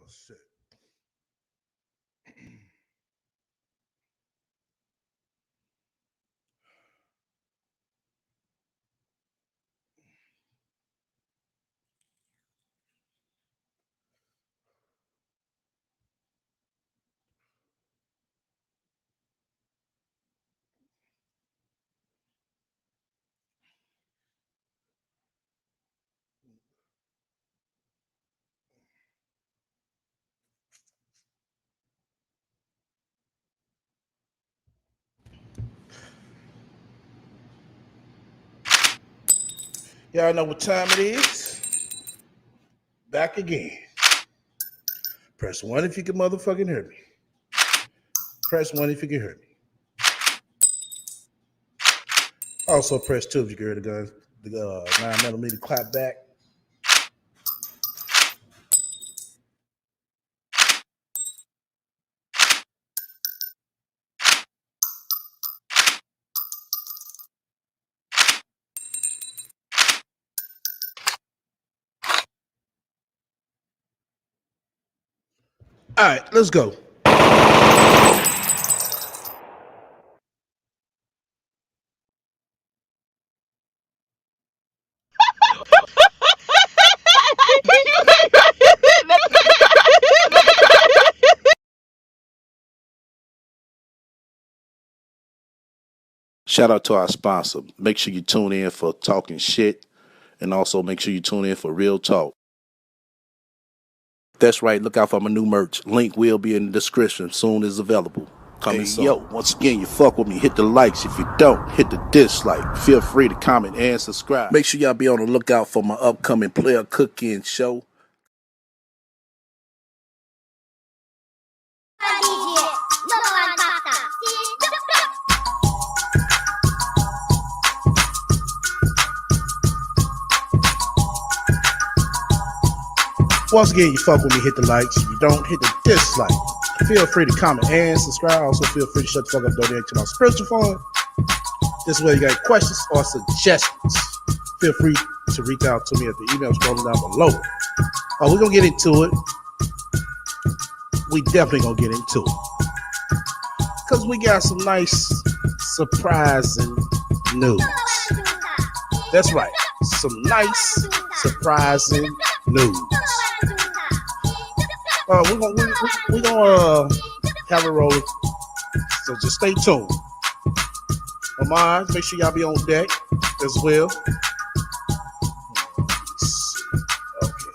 shit. Y'all know what time it is? Back again. Press one if you can motherfucking hear me. Press one if you can hear me. Also press two if you can hear the gun. The 9mm clap back. All right, let's go. Shout out to our sponsor. Make sure you tune in for Talking Shit, and also make sure you tune in for Real Talk. That's right. Look out for my new merch. Link will be in the description soon as available. Coming soon. Yo, once again, you fuck with me. Hit the likes. If you don't, hit the dislike. Feel free to comment and subscribe. Make sure y'all be on the lookout for my upcoming player cooking show. Once again, you fuck with me, hit the likes. If you don't, hit the dislike. Feel free to comment and subscribe. Also, feel free to shut the fuck up, donate to my spiritual fund. This way, you got questions or suggestions. Feel free to reach out to me at the email scrolling down below. We're going to get into it. We definitely going to get into it. Because we got some nice, surprising news. That's right. Some nice, surprising news. We're gonna have a roll, so just stay tuned. Amon, make sure y'all be on deck as well. Okay.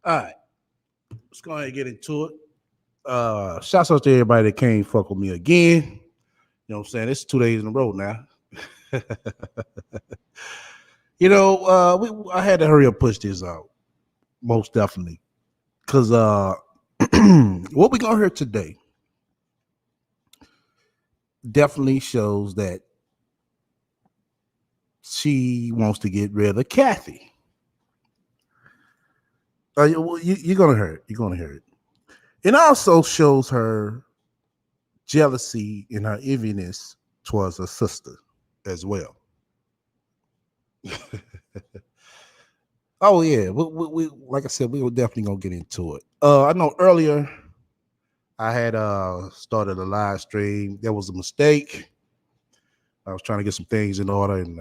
All right, let's go ahead and get into it. Shouts out to everybody that came fuck with me again. You know what I'm saying? It's 2 days in a row now. I had to hurry up, push this out, most definitely, because what we gonna hear today definitely shows that she wants to get rid of Kathy. You're gonna hear it. You're gonna hear it. It also shows her jealousy and her enviness towards her sister as well. Oh yeah, we like I said, we were definitely gonna get into it. I know earlier I had started a live stream. There was a mistake. I was trying to get some things in order and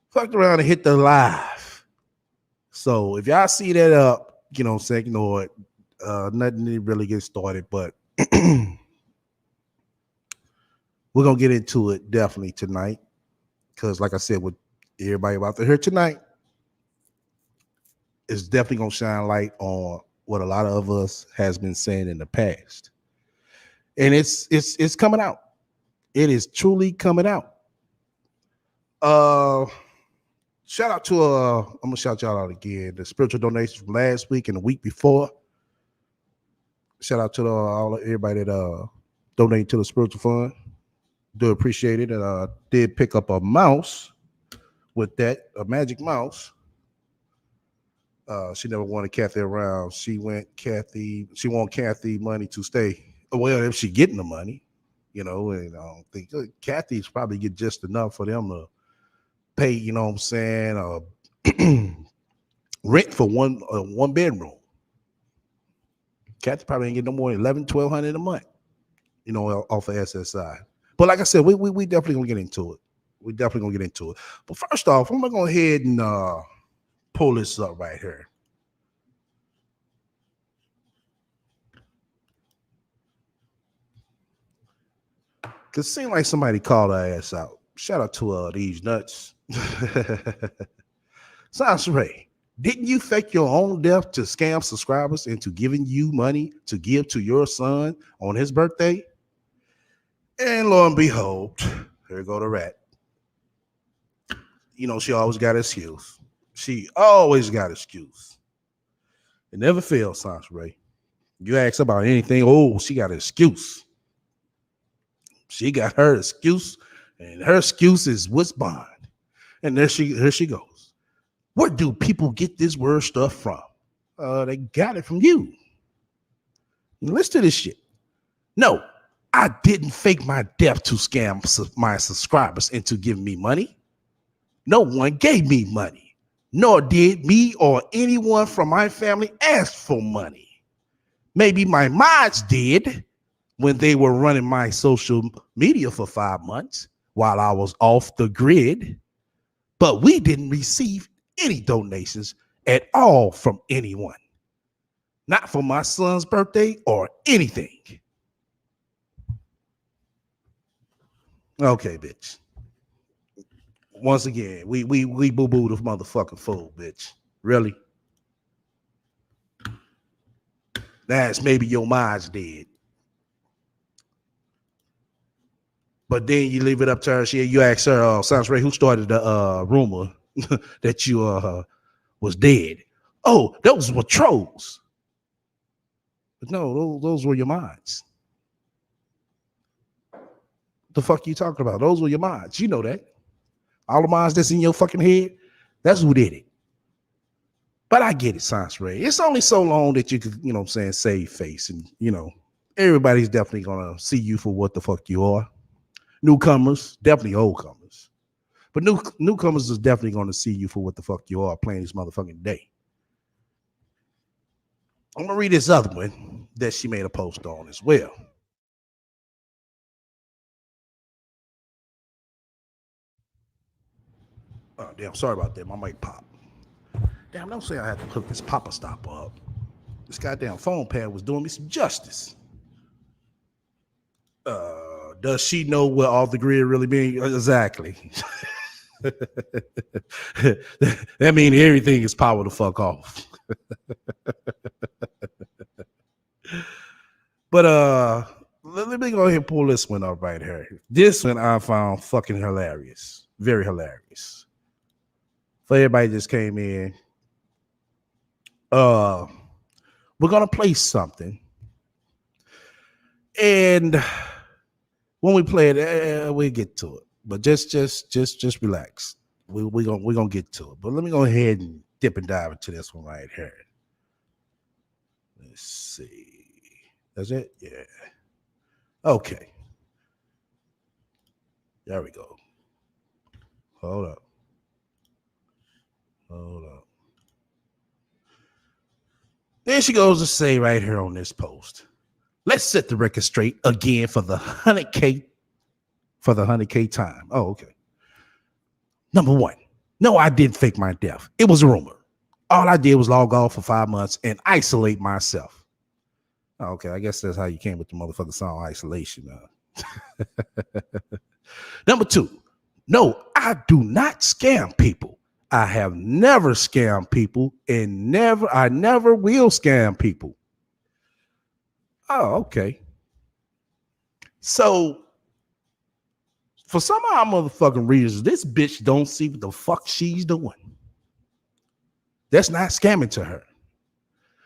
fucked around and hit the live. So if y'all see that up, you know what I'm saying, ignore it. Nothing to really get started, but we're gonna get into it definitely tonight. Because like I said, with everybody about to hear tonight, is definitely gonna shine light on what a lot of us has been saying in the past. And it's coming out. It is truly coming out. Shout out to I'm gonna shout y'all out again. The spiritual donations from last week and the week before. Shout out to everybody that donated to the spiritual fund. Do appreciate it. And did pick up a mouse with that, a magic mouse. She never wanted Kathy around. She wanted Kathy money to stay. Well, if she getting the money, and I don't think Kathy's probably get just enough for them to pay, you know what I'm saying, rent for one bedroom. Kathy probably ain't getting no more than $1,100-1,200 a month, off of SSI. But like I said, we definitely gonna get into it. We definitely gonna get into it. But first off, I'm gonna go ahead and pull this up right here. Cause it seemed like somebody called her ass out. Shout out to these nuts. Sounds Ray. Didn't you fake your own death to scam subscribers into giving you money to give to your son on his birthday? And lo and behold, here go the rat. She always got an excuse. She always got an excuse. It never fails, Sounds Ray. You ask about anything, she got an excuse. She got her excuse, and her excuse is what's bond. And here she goes. Where do people get this word stuff from? They got it from you. Listen to this shit. No, I didn't fake my death to scam my subscribers into giving me money. No one gave me money, nor did me or anyone from my family ask for money. Maybe my mods did when they were running my social media for 5 months while I was off the grid, but we didn't receive any donations at all from anyone. Not for my son's birthday or anything. Okay, bitch. Once again, we boo-boo the motherfucking fool, bitch. Really? That's maybe your mods did. But then you leave it up to her. You ask her, Sounds Ray, who started the rumor that you was dead? Oh, those were trolls. But no, those were your mods. The fuck you talking about? Those were your mods. You know that. All the mods that's in your fucking head, that's who did it. But I get it, Sounds Ray. It's only so long that you could, save face. And, everybody's definitely going to see you for what the fuck you are. Newcomers, definitely old comers. But newcomers is definitely going to see you for what the fuck you are playing this motherfucking day. I'm going to read this other one that she made a post on as well. Oh, damn, sorry about that. My mic popped. Damn, don't say I had to hook this Papa Stopper up. This goddamn phone pad was doing me some justice. Does she know what off the grid really means? Exactly. That means everything is power to fuck off. But let me go ahead and pull this one up right here. This one I found fucking hilarious. Very hilarious. For everybody just came in. We're gonna play something. And when we play it, we'll get to it. But just relax. We're gonna get to it. But let me go ahead and dip and dive into this one right here. Let's see. That's it? Yeah. Okay. There we go. Hold up. Then she goes to say right here on this post. Let's set the record straight again for the 100K time. Oh, okay. Number one, no, I didn't fake my death. It was a rumor. All I did was log off for 5 months and isolate myself. Oh, okay, I guess that's how you came with the motherfucking song Isolation. Number two, no, I do not scam people. I have never scammed people and I never will scam people. Oh, okay. So for some of our motherfucking readers, this bitch don't see what the fuck she's doing. That's not scamming to her.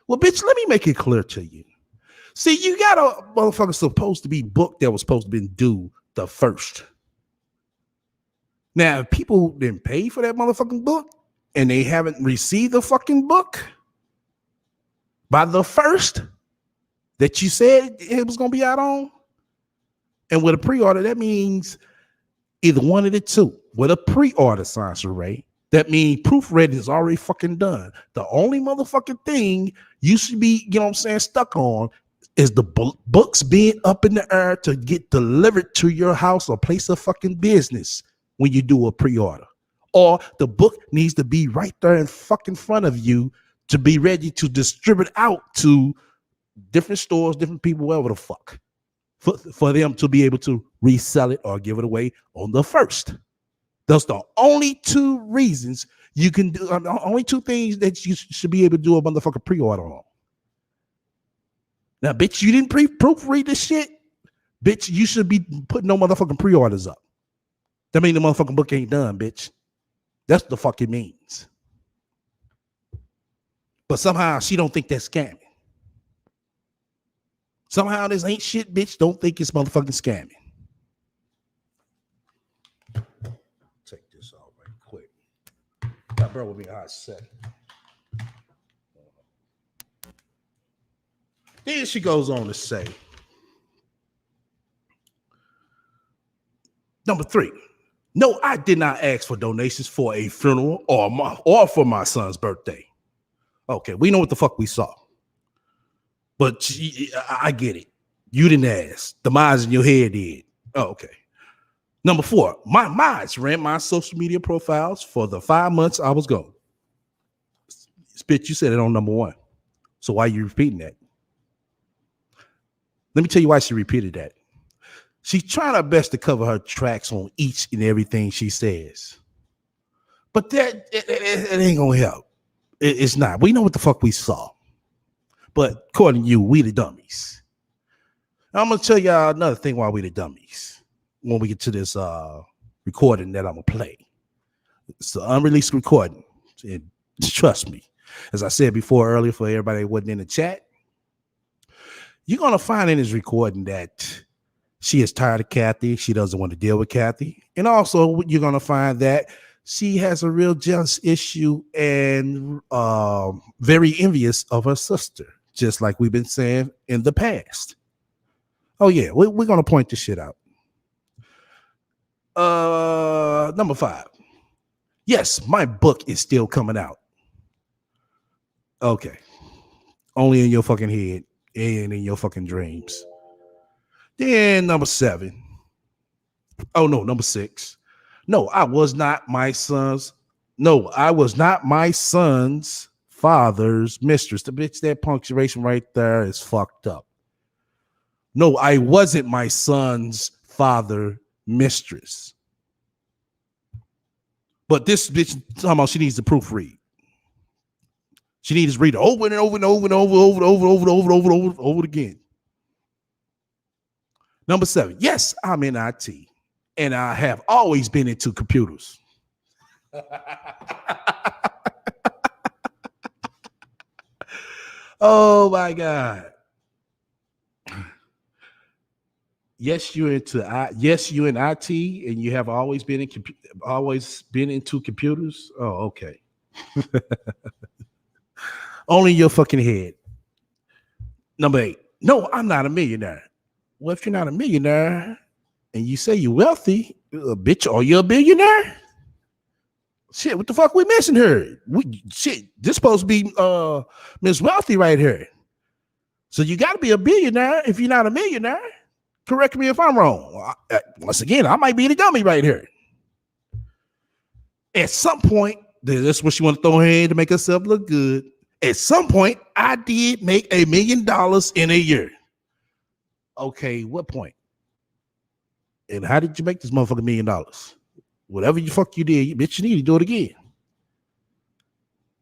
Well, bitch, let me make it clear to you. See, you got a motherfucker supposed to be booked that was supposed to be due the 1st. Now, if people didn't pay for that motherfucking book and they haven't received the fucking book by the 1st that you said it was going to be out on, and with a pre-order, that means either one of the two. With a pre-order, Sansa Ray, that means proofreading is already fucking done. The only motherfucking thing you should be, you know what I'm saying, stuck on is the books being up in the air to get delivered to your house or place of fucking business when you do a pre-order. Or the book needs to be right there in fucking front of you to be ready to distribute out to different stores, different people, whatever the fuck, for them to be able to resell it or give it away on the 1st. Those are the only two reasons you can do, only two things that you should be able to do a motherfucking pre-order on. Now, bitch, you didn't proofread this shit. Bitch, you should be putting no motherfucking pre-orders up. That means the motherfucking book ain't done, bitch. That's what the fuck it means. But somehow she don't think that's scamming. Somehow this ain't shit, bitch. Don't think it's motherfucking scamming. Take this off right quick. That bro will be a hot second. Then she goes on to say, number 3, no, I did not ask for donations for a funeral or for my son's birthday. Okay, we know what the fuck we saw. But I get it. You didn't ask. The minds in your head did. Oh, okay. Number 4, my minds ran my social media profiles for the 5 months I was gone. Bitch, you said it on number 1. So why are you repeating that? Let me tell you why she repeated that. She's trying her best to cover her tracks on each and everything she says. But that it ain't going to help. It's not. We know what the fuck we saw. But according to you, we the dummies. I'm going to tell y'all another thing while we the dummies. When we get to this recording that I'm going to play. It's an unreleased recording. And trust me. As I said before earlier, for everybody that wasn't in the chat, you're going to find in this recording that she is tired of Kathy. She doesn't want to deal with Kathy. And also, you're going to find that she has a real jealous issue and very envious of her sister, just like we've been saying in the past. Oh, yeah, we're going to point this shit out. Number 5. Yes, my book is still coming out. Okay. Only in your fucking head and in your fucking dreams. Then number 7. Oh, no, number 6. No, I was not my son's. No, I was not my son's father's mistress. The bitch, that punctuation right there is fucked up. No, I wasn't my son's father mistress. But this bitch talking about she needs to proofread. She needs to read it over and over and over and over again. Number 7. Yes, I'm in IT. And I have always been into computers. Oh my God. Yes, you're in IT, and you have always been into computers. Oh, okay. Only in your fucking head. Number 8. No, I'm not a millionaire. Well, if you're not a millionaire and you say you're wealthy, bitch, are you a billionaire? Shit, what the fuck we missing here? This supposed to be Miss Wealthy right here. So you got to be a billionaire if you're not a millionaire. Correct me if I'm wrong. Once again, I might be the dummy right here. At some point, that's what she want to throw her in to make herself look good. At some point, I did make $1 million in a year. Okay, what point? And how did you make this motherfucking $1 million? Whatever you fuck you did, bitch, you need to do it again.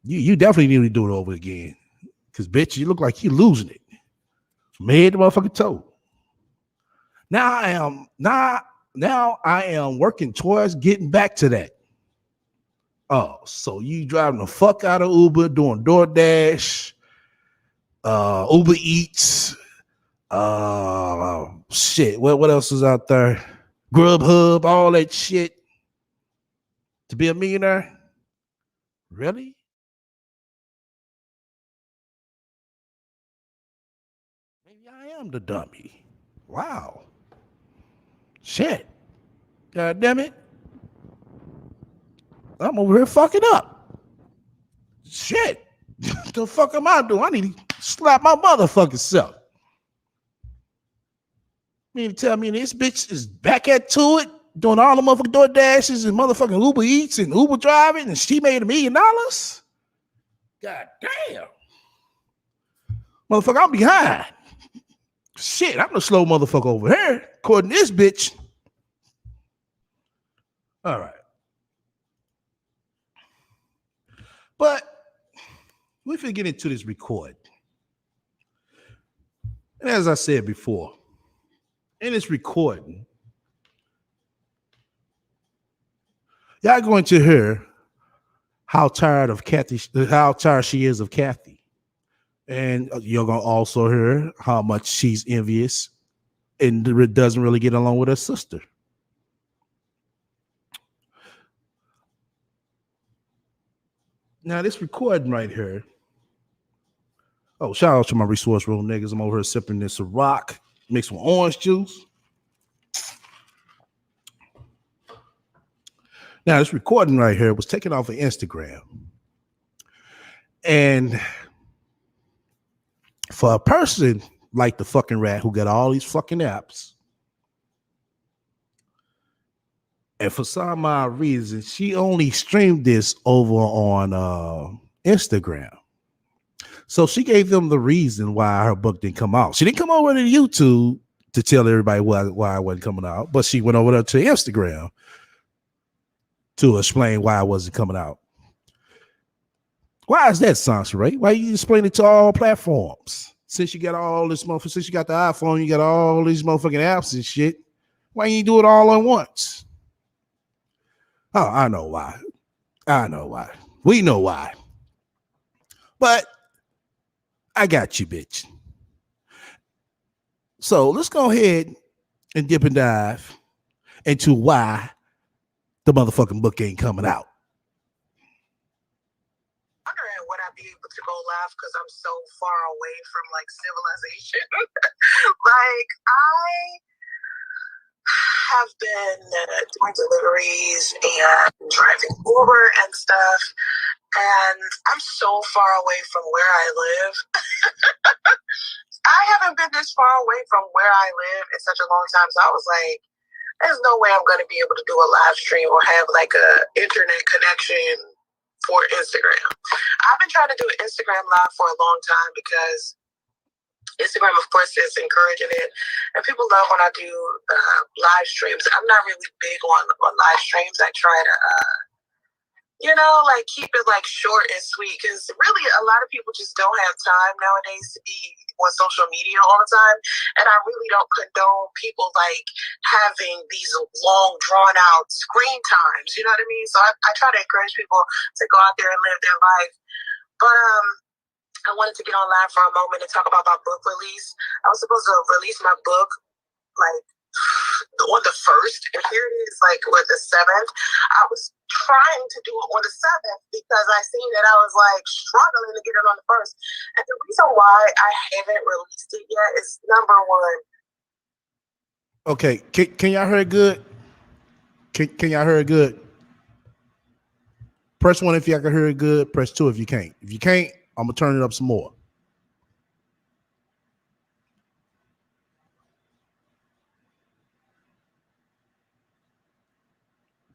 You definitely need to do it over again. Cause bitch, you look like you losing it. From head to motherfucking toe. Now I am working towards getting back to that. Oh, so you driving the fuck out of Uber, doing DoorDash, Uber Eats, shit. What else is out there? Grubhub, all that shit. To be a millionaire? Really? Maybe I am the dummy. Wow. Shit. God damn it. I'm over here fucking up. Shit. What the fuck am I doing? I need to slap my motherfucking self. You mean to tell me this bitch is back at to it, doing all the motherfucking door dashes and motherfucking Uber Eats and Uber driving, and she made $1 million? God damn. Motherfucker, I'm behind. Shit, I'm the slow motherfucker over here. According to this bitch. All right. But we finna get into this record. And as I said before, in this recording, y'all going to hear how tired she is of Kathy. And you're going to also hear how much she's envious and doesn't really get along with her sister. Now, this recording right here. Oh, shout out to my resource room niggas. I'm over here sipping this Ciroc mixed with orange juice. Now, this recording right here was taken off of Instagram. And for a person like the fucking rat who got all these fucking apps, and for some odd reason, she only streamed this over on Instagram. So she gave them the reason why her book didn't come out. She didn't come over to YouTube to tell everybody why it wasn't coming out, but she went over there to Instagram to explain why it wasn't coming out. Why is that, Sansha? Why you explain it to all platforms? Since you got all this motherfucker, since you got the iPhone, you got all these motherfucking apps and shit. Why you do it all at once? Oh, I know why. We know why. But I got you, bitch. So let's go ahead and dip and dive into why the motherfucking book ain't coming out. Wondering would I be able to go live because I'm so far away from like civilization. Like I have been doing deliveries and driving Uber and stuff, and I'm so far away from where I live. I haven't been this far away from where I live in such a long time, so I was like, there's no way I'm going to be able to do a live stream or have like a internet connection for Instagram. I've been trying to do an Instagram live for a long time because Instagram, of course, is encouraging it, and people love when I do live streams. I'm not really big on live streams. I try to, like keep it like short and sweet because really a lot of people just don't have time nowadays to be on social media all the time, and I really don't condone people like having these long, drawn out screen times. You know what I mean? So I try to encourage people to go out there and live their life, but I wanted to get on live for a moment and talk about my book release. I was supposed to release my book like on the 1st, and here it is like the 7th. I was trying to do it on the 7th because I seen that I was like struggling to get it on the 1st. And the reason why I haven't released it yet is number one. Okay, can y'all hear it good? Can y'all hear it good? Press 1 if y'all can hear it good. Press 2 if you can't. If you can't, I'm gonna turn it up some more.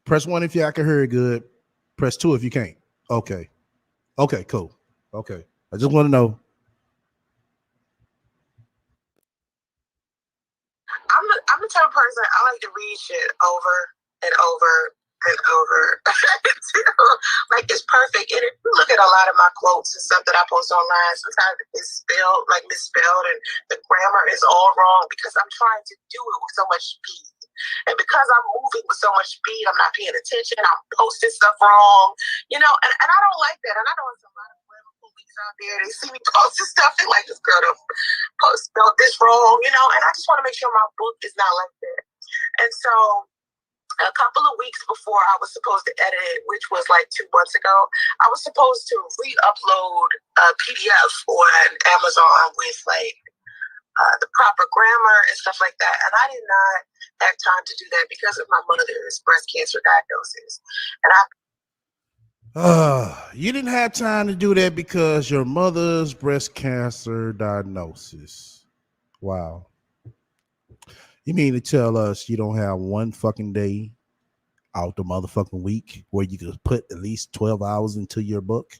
Press 1 if y'all can hear it good. Press 2 if you can't. Okay. Okay, cool. Okay. I just want to know. I'm the type of person, I like to read shit over and over and over like it's perfect. And if you look at a lot of my quotes and stuff that I post online, sometimes it's spelled like misspelled and the grammar is all wrong because I'm trying to do it with so much speed. And because I'm moving with so much speed, I'm not paying attention. I'm posting stuff wrong, and I don't like that. And I know it's a lot of women police out there. They see me posting stuff and like, this girl done spelled this wrong, and I just want to make sure my book is not like that. And so a couple of weeks before I was supposed to edit it, which was like 2 months ago, I was supposed to re-upload a PDF on Amazon with like the proper grammar and stuff like that. And I did not have time to do that because of my mother's breast cancer diagnosis. And you didn't have time to do that because your mother's breast cancer diagnosis. Wow. You mean to tell us you don't have one fucking day out the motherfucking week where you could put at least 12 hours into your book?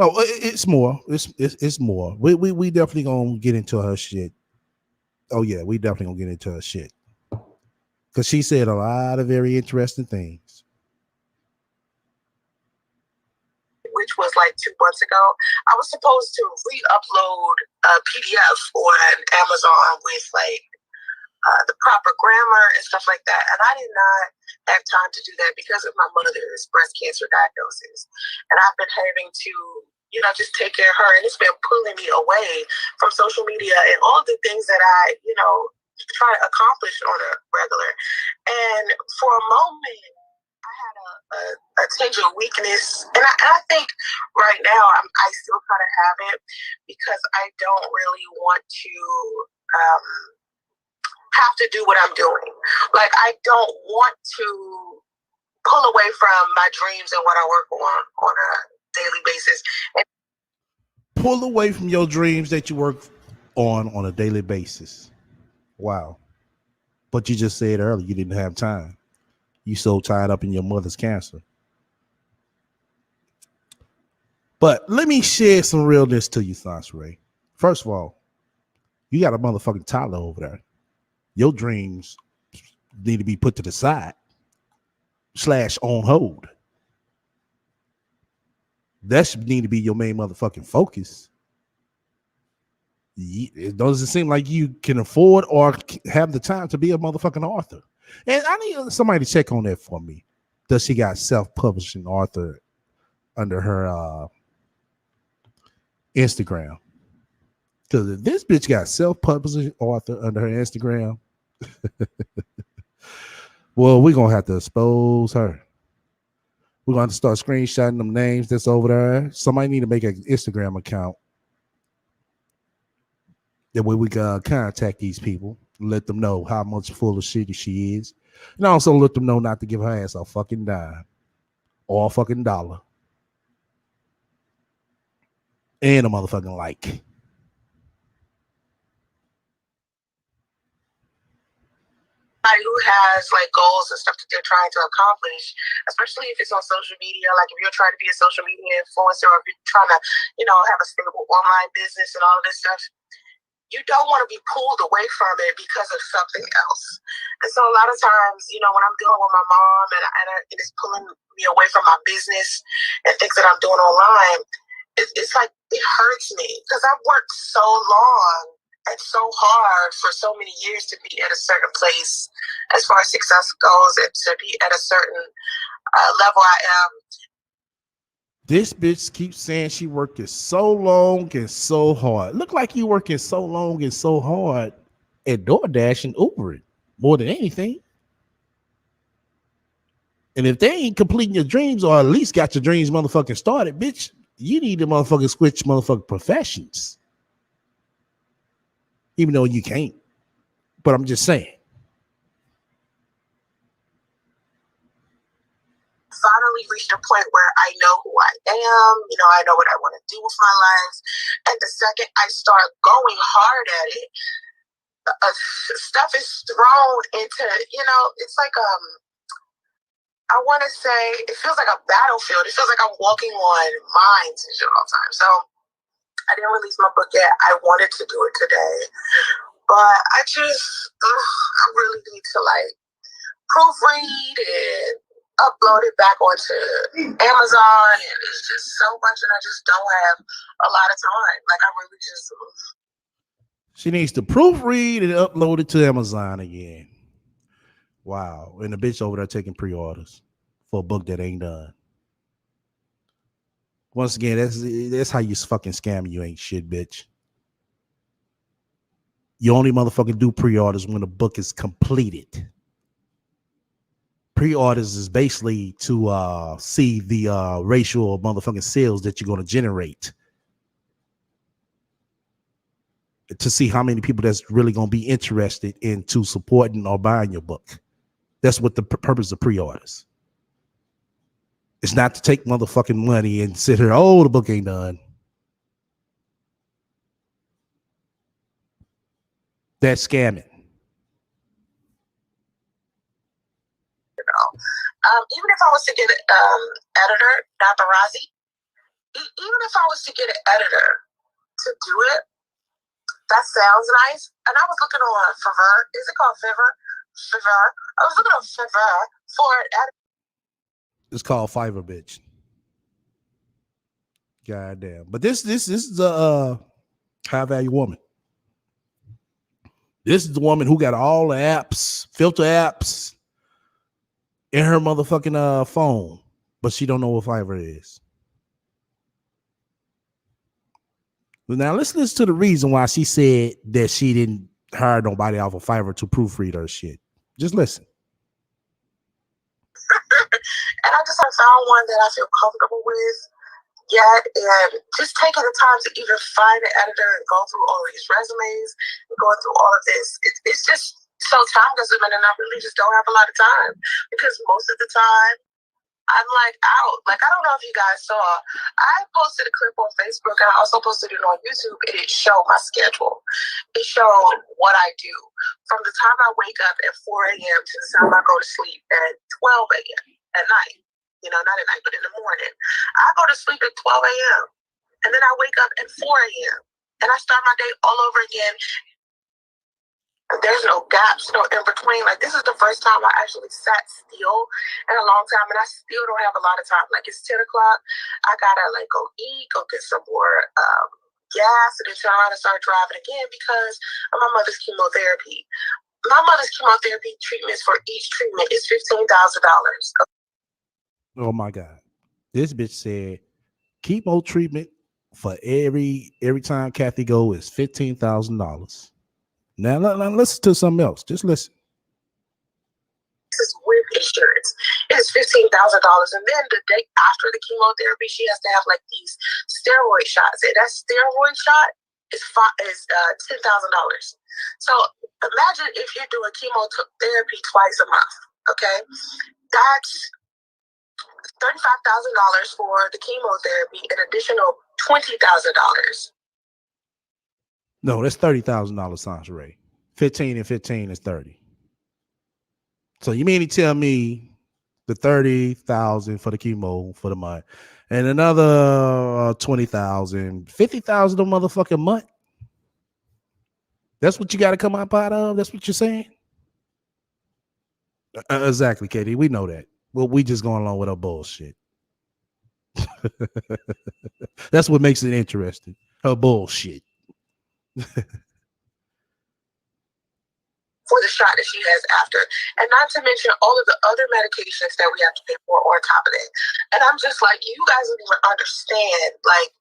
Oh, it's more. It's more. We definitely gonna get into her shit. Oh yeah, we definitely gonna get into her shit. Because she said a lot of very interesting things. Which was like 2 months ago, I was supposed to re-upload a PDF on Amazon with like the proper grammar and stuff like that. And I did not have time to do that because of my mother's breast cancer diagnosis. And I've been having to, just take care of her. And it's been pulling me away from social media and all the things that I, try to accomplish on a regular. And for a moment, I had a tinge of weakness, and I think right now I still kind of have it because I don't really want to have to do what I'm doing. Like I don't want to pull away from my dreams and what I work on a daily basis. And pull away from your dreams that you work on a daily basis. Wow. But you just said earlier you didn't have time. You so tied up in your mother's cancer. But let me share some realness to you, Sansray. First of all, you got a motherfucking toddler over there. Your dreams need to be put to the side / on hold. That should need to be your main motherfucking focus. It doesn't seem like you can afford or have the time to be a motherfucking author. And I need somebody to check on that for me. Does she got self-publishing author under her Instagram? Because if this bitch got self-publishing author under her Instagram, well, we're going to have to expose her. We're going to start screenshotting them names that's over there. Somebody need to make an Instagram account. That way we can contact these people, let them know how much full of shit she is. And also let them know not to give her ass a fucking dime or a fucking dollar. And a motherfucking like. Who has like goals and stuff that they're trying to accomplish, especially if it's on social media. Like if you're trying to be a social media influencer, or if you're trying to, have a stable online business and all of this stuff, you don't want to be pulled away from it because of something else. And so a lot of times, when I'm dealing with my mom and it is pulling me away from my business and things that I'm doing online, it's like it hurts me because I've worked so long and so hard for so many years to be at a certain place as far as success goes and to be at a certain level I am. This bitch keeps saying she working so long and so hard. Look like you working so long and so hard at DoorDash and Uber more than anything. And if they ain't completing your dreams or at least got your dreams motherfucking started, bitch, you need to motherfucking switch motherfucking professions. Even though you can't. But I'm just saying. Finally reached a point where I know who I am, I know what I want to do with my life. And the second I start going hard at it, stuff is thrown into, it's like, I want to say, it feels like a battlefield. It feels like I'm walking on mines and shit all the time. So I didn't release my book yet. I wanted to do it today. But I really need to proofread and upload it back onto Amazon, and it's just so much, and I just don't have a lot of time. Like, I really just... She needs to proofread and upload it to Amazon again. Wow. And the bitch over there taking pre-orders for a book that ain't done. Once again, that's how you fucking scam. You ain't shit, bitch. You only motherfucking do pre-orders when the book is completed. Pre-orders is basically to see the ratio of motherfucking sales that you're going to generate, to see how many people that's really going to be interested into supporting or buying your book. That's what the purpose of pre-orders. It's not to take motherfucking money and sit here, oh, the book ain't done. That's scamming. Even if I was to get an editor, paparazzi, even if I was to get an editor to do it, that sounds nice. And I was looking on Fiverr. Is it called Fiverr? Fiverr. I was looking on Fiverr for an editor. It's called Fiverr, bitch. Goddamn. But this is a high value woman. This is the woman who got all the apps, filter apps in her motherfucking phone, but she don't know what Fiverr is. Now let's listen to the reason why she said that she didn't hire nobody off of Fiverr to proofread her shit. Just listen. And I just found one that I feel comfortable with yet, and just taking the time to even find an editor and go through all of these resumes and going through all of this, it's just so time consuming, and I really just don't have a lot of time, because most of the time I'm like out. Like, I don't know if you guys saw, I posted a clip on Facebook and I also posted it on YouTube, and it showed my schedule. It showed what I do from the time I wake up at 4 a.m. to the time I go to sleep at 12 a.m. at night. You know, not at night, but in the morning. I go to sleep at 12 a.m. and then I wake up at 4 a.m. and I start my day all over again. There's no gaps, no in between. Like, this is the first time I actually sat still in a long time, and I still don't have a lot of time. Like, it's 10 o'clock. I gotta like go eat, go get some more gas, and then turn around and start driving again because of my mother's chemotherapy. My mother's chemotherapy treatments for each treatment is $15,000. Oh my God. This bitch said chemo treatment for every time Kathy go is $15,000. Now listen to something else. Just listen. This is with insurance. It is $15,000, and then the day after the chemotherapy, she has to have like these steroid shots, and that steroid shot is $10,000. So imagine if you're doing chemotherapy twice a month. Okay, that's $35,000 for the chemotherapy, an additional $20,000. No, that's $30,000, Sanjay. 15 and 15 is 30. So you mean to tell me the 30,000 for the chemo for the month and another 20,000, 50,000 a motherfucking month? That's what you got to come up out of? That's what you're saying? Exactly, Katie. We know that. Well, we just going along with our bullshit. That's what makes it interesting. Her bullshit. For the shot that she has after, and not to mention all of the other medications that we have to pay for on top of it. And I'm just like, you guys don't even understand like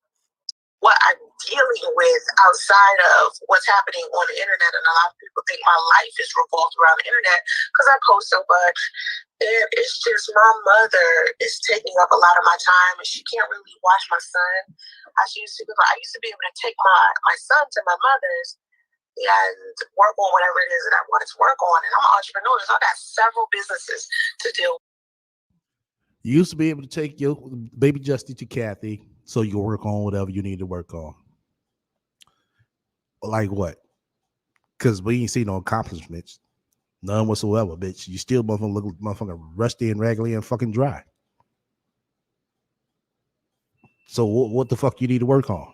what I'm dealing with outside of what's happening on the internet. And a lot of people think my life is revolved around the internet because I post so much. And it's just, my mother is taking up a lot of my time, and she can't really watch my son. I used to be able to take my son to my mother's and work on whatever it is that I wanted to work on. And I'm an entrepreneur, so I got several businesses to do. You used to be able to take your baby Justy to Kathy so you can work on whatever you need to work on. Like what? Because we ain't see no accomplishments. None whatsoever, bitch. You still motherfucking rusty and raggedy and fucking dry. So what the fuck you need to work on?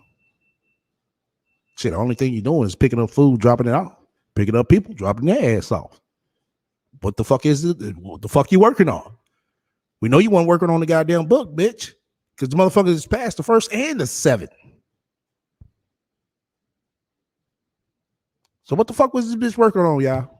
Shit, the only thing you're doing is picking up food, dropping it off. Picking up people, dropping their ass off. What the fuck is it? What the fuck you working on? We know you weren't working on the goddamn book, bitch. Because the motherfuckers is past the first and the seventh. So what the fuck was this bitch working on, y'all?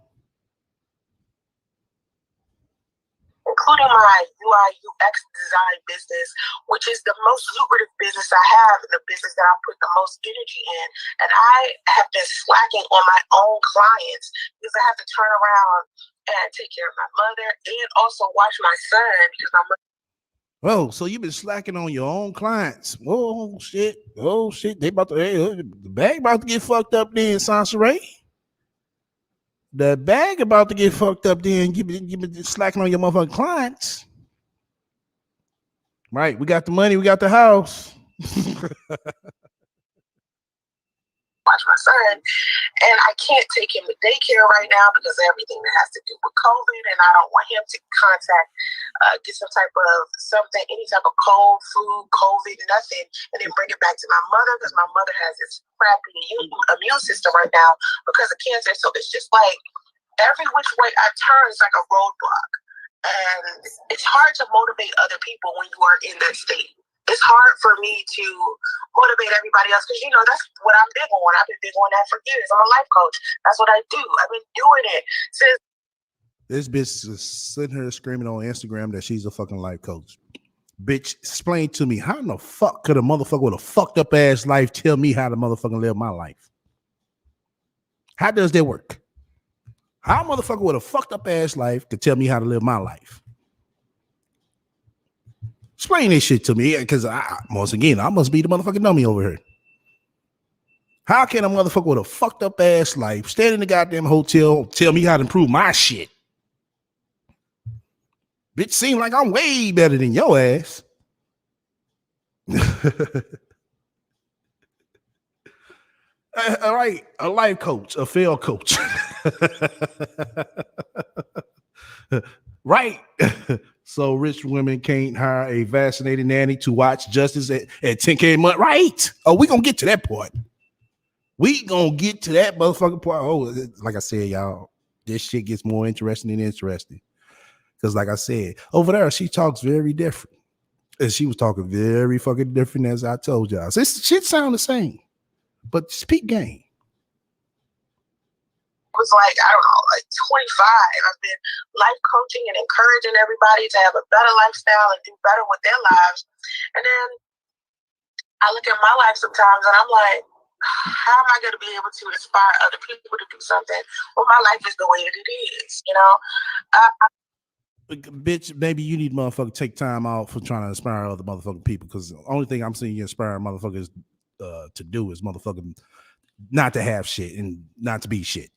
Including my UI UX design business, which is the most lucrative business I have and the business that I put the most energy in. And I have been slacking on my own clients because I have to turn around and take care of my mother and also watch my son because my mother. Oh, so you've been slacking on your own clients. Oh shit. Oh shit. They about to the bag about to get fucked up then, Sansaray. The bag about to get fucked up then. You been slacking on your motherfucking clients. Right. We got the money, we got the house. Watch my son, and I can't take him to daycare right now because of everything that has to do with COVID, and I don't want him to get some type of something, any type of cold, food, COVID, nothing, and then bring it back to my mother because my mother has this crappy immune system right now because of cancer. So it's just like every which way I turn is like a roadblock, and it's hard to motivate other people when you are in that state. It's hard for me to motivate everybody else because, you know, that's what I'm big on. I've been big on that for years. I'm a life coach. That's what I do. I've been doing it since. This bitch is sitting here screaming on Instagram that she's a fucking life coach. Bitch, explain to me, how in the fuck could a motherfucker with a fucked up ass life tell me how to motherfucking live my life? How does that work? How a motherfucker with a fucked up ass life could tell me how to live my life? Explain this shit to me, because once again, I must be the motherfucking dummy over here. How can a motherfucker with a fucked up ass life stand in the goddamn hotel, tell me how to improve my shit? Bitch, seem like I'm way better than your ass. All right, a life coach, a failed coach. Right. So rich women can't hire a vaccinated nanny to watch Justice at $10K a month. Right. Oh, we gonna get to that part. We gonna get to that motherfucking part. Oh, like I said, y'all, this shit gets more interesting and interesting. Because like I said, over there, she talks very different. And she was talking very fucking different as I told y'all. So this shit sound the same. But speak game. Was like, I don't know, like 25. I've been life coaching and encouraging everybody to have a better lifestyle and do better with their lives. And then I look at my life sometimes and I'm like, how am I going to be able to inspire other people to do something when my life is the way that it is, you know? Bitch, maybe you need motherfucker take time out for trying to inspire other motherfucking people, because the only thing I'm seeing you inspire motherfuckers to do is motherfucking not to have shit and not to be shit.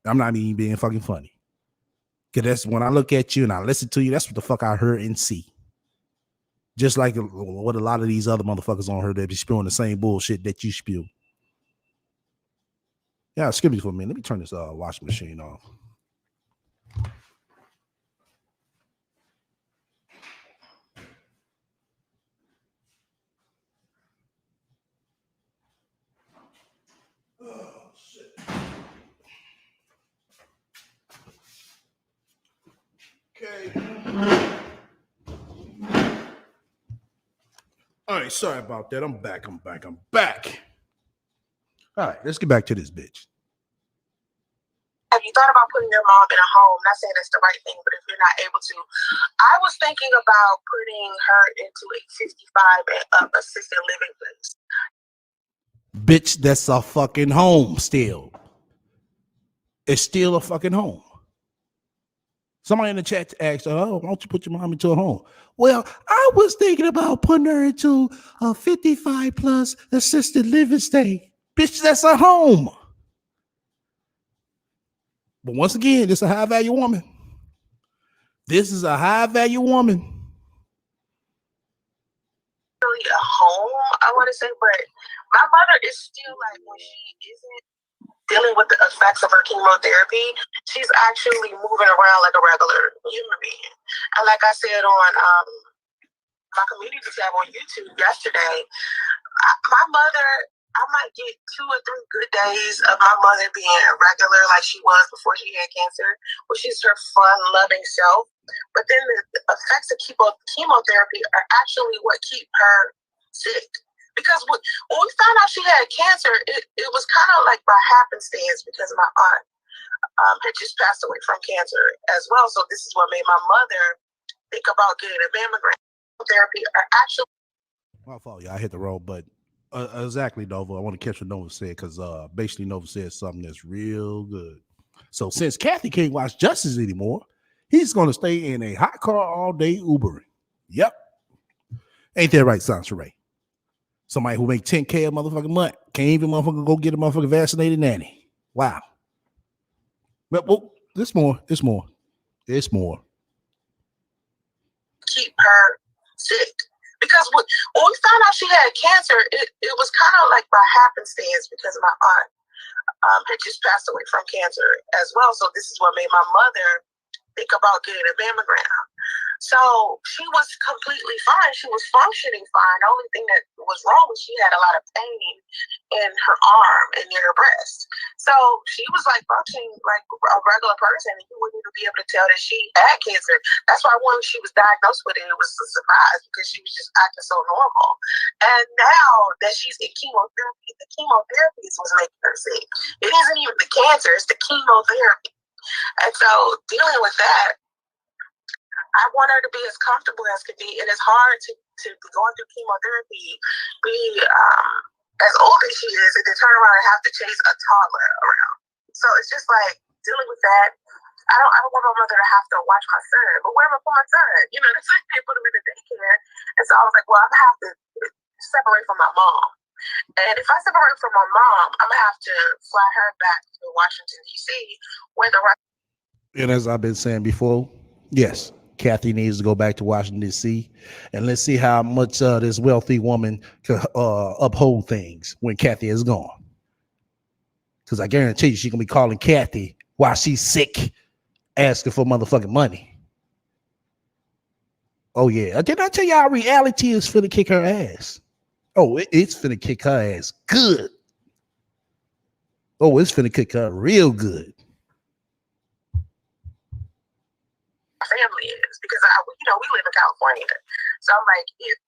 I'm not even being fucking funny. Because that's when I look at you and I listen to you, that's what the fuck I heard and see. Just like what a lot of these other motherfuckers on here that be spewing the same bullshit that you spew. Yeah, excuse me for a minute. Let me turn this washing machine off. Oh, shit. Okay. All right, sorry about that. I'm back. All right, let's get back to this bitch. Have you thought about putting your mom in a home? Not saying that's the right thing, but if you're not able to, I was thinking about putting her into a 55 and up assisted living place. Bitch, that's a fucking home still. It's still a fucking home. Somebody in the chat asked, oh, why don't you put your mom into a home? Well, I was thinking about putting her into a 55 plus assisted living stay. Bitch, that's a home. But once again, this is a high value woman. This is a high value woman. Really a home, I want to say, but my mother is still like, when she isn't dealing with the effects of her chemotherapy, she's actually moving around like a regular human being. And like I said on my community tab on YouTube yesterday, my mother I might get 2 or 3 good days of my mother being regular like she was before she had cancer, which is her fun, loving self. But then the effects of chemotherapy are actually what keep her sick. Because when we found out she had cancer, it was kind of like by happenstance because my aunt had just passed away from cancer as well. So this is what made my mother think about getting a mammogram. Therapy are actually. My fault, y'all. I hit the road, but exactly, Nova. I want to catch what Nova said because basically Nova said something that's real good. So since Kathy can't watch Justice anymore, he's going to stay in a hot car all day Ubering. Yep. Ain't that right, Sansaray? Somebody who make 10K a motherfucking month can't even motherfucker go get a motherfucking vaccinated nanny. Wow. But well, it's more. Keep her sick. Because when we found out she had cancer, it was kind of like by happenstance because my aunt had just passed away from cancer as well. So this is what made my mother think about getting a mammogram. So she was completely fine. She was functioning fine. The only thing that was wrong was she had a lot of pain in her arm and near her breast. So she was like functioning like a regular person, and you wouldn't even be able to tell that she had cancer. That's why when she was diagnosed with it, it was a surprise because she was just acting so normal. And now that she's in chemotherapy, the chemotherapy is what's making her sick. It isn't even the cancer, it's the chemotherapy. And so dealing with that, I want her to be as comfortable as could be. It is hard to be going through chemotherapy, be as old as she is, and then turn around and have to chase a toddler around. So it's just like dealing with that. I don't want my mother to have to watch my son, but where am I for my son? You know, that's like they put him in the daycare. And so I was like, well, I'm gonna have to separate from my mom. And if I separate from my mom, I'm gonna have to fly her back to Washington, D.C., where the rest. And as I've been saying before, yes, Kathy needs to go back to Washington, D.C., and let's see how much this wealthy woman can uphold things when Kathy is gone. Because I guarantee you she's going to be calling Kathy while she's sick, asking for motherfucking money. Oh, yeah. Did I tell y'all reality is finna kick her ass? Oh, it's finna kick her ass good. Oh, it's finna kick her real good. Family is because we live in California, so I'm like, if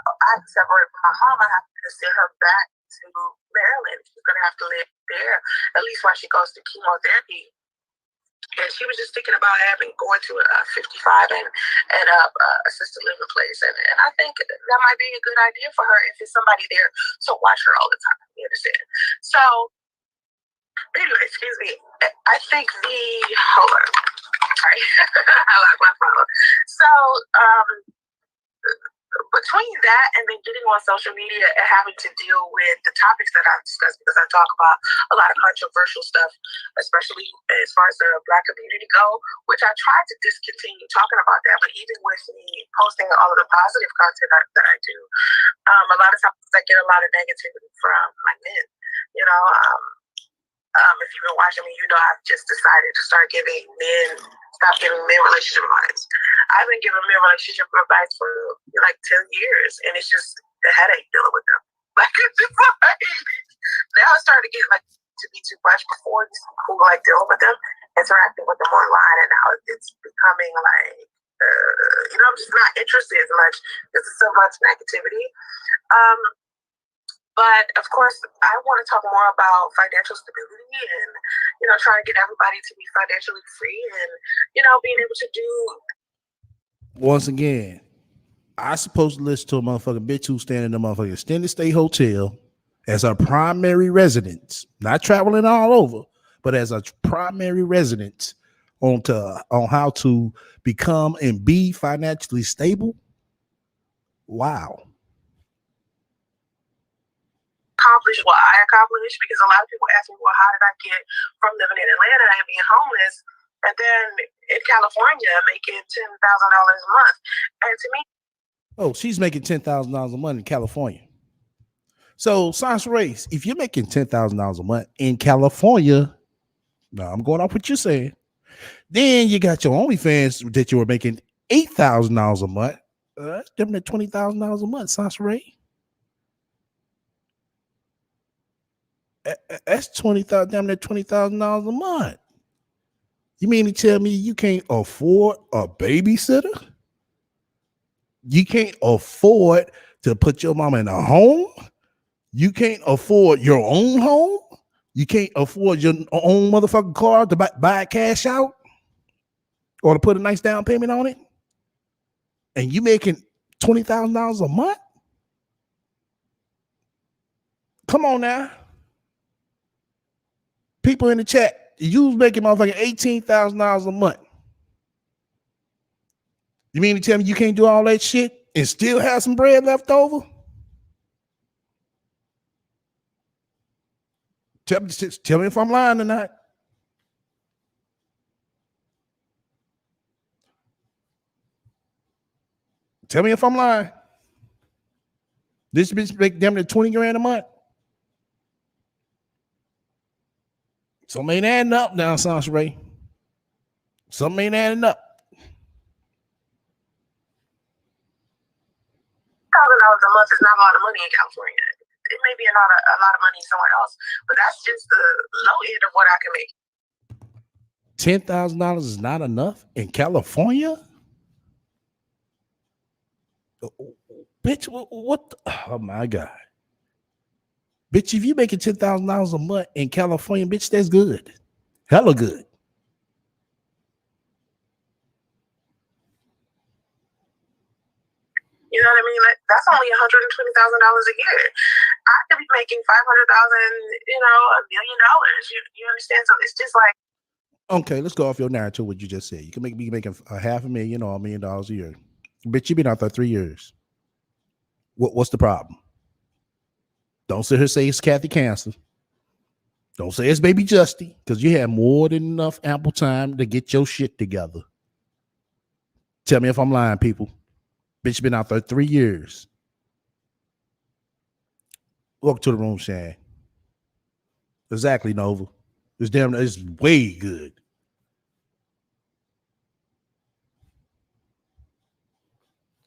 I separate from my mom, I have to send her back to Maryland. She's gonna have to live there at least while she goes through chemotherapy. And she was just thinking about going to a 55 and assisted living place, and I think that might be a good idea for her if there's somebody there to watch her all the time. You understand? So anyway, excuse me. I think hold on. Sorry, I lost my phone. So between that and then getting on social media and having to deal with the topics that I've discussed, because I talk about a lot of controversial stuff, especially as far as the Black community go, which I tried to discontinue talking about that, but even with me posting all of the positive content that I do, a lot of times I get a lot of negativity from my men, you know. If you've been watching me, you know I've just decided to stop giving men relationship advice. I've been giving men relationship advice for like 10 years, and it's just the headache dealing with them. Like, it's just like, now it's starting to get like to be too much. Before, just people like dealing with them, interacting with them online, and now it's becoming like, I'm just not interested as much. There's so much negativity. But of course, I want to talk more about financial stability and, trying to get everybody to be financially free and, being able to do. Once again, I supposed to listen to a motherfucking bitch who's staying in a motherfucking extended stay hotel as her primary residence, not traveling all over, but as a primary residence on how to become and be financially stable. Wow. Accomplish what I accomplished, because a lot of people ask me, well, how did I get from living in Atlanta and being homeless and then in California making $10,000 a month? And to me, she's making $10,000 a month in California. So, Sansaray, if you're making $10,000 a month in California, now I'm going off what you're saying. Then you got your OnlyFans that you were making $8,000 a month. That's different than $20,000 a month, Sansaray. That's $20,000, damn near $20,000 a month. You mean to tell me you can't afford a babysitter? You can't afford to put your mama in a home? You can't afford your own home? You can't afford your own motherfucking car to buy it cash out? Or to put a nice down payment on it? And you making $20,000 a month? Come on now. People in the chat, you was making motherfucking $18,000 a month. You mean to tell me you can't do all that shit and still have some bread left over? Tell me if I'm lying or not. Tell me if I'm lying. This bitch make damn near 20 grand a month. Something ain't adding up now, Sasha Ray. Something ain't adding up. $1,000 a month is not a lot of money in California. It may be a lot of money somewhere else, but that's just the low end of what I can make. $10,000 is not enough in California? Bitch, what? Oh my God. Bitch, if you making $10,000 a month in California, bitch, that's good. Hella good. You know what I mean? Like, that's only $120,000 a year. I could be making $500,000, $1 million. You understand? So it's just like. Okay, let's go off your narrative. What you just said. You can be making $500,000 or $1 million a year. Bitch, you been out there 3 years. What's the problem? Don't sit here and say it's Kathy Cancer. Don't say it's Baby Justy, because you had more than enough ample time to get your shit together. Tell me if I'm lying, people. Bitch been out there 3 years. Welcome to the room, Shan. Exactly, Nova. It's way good.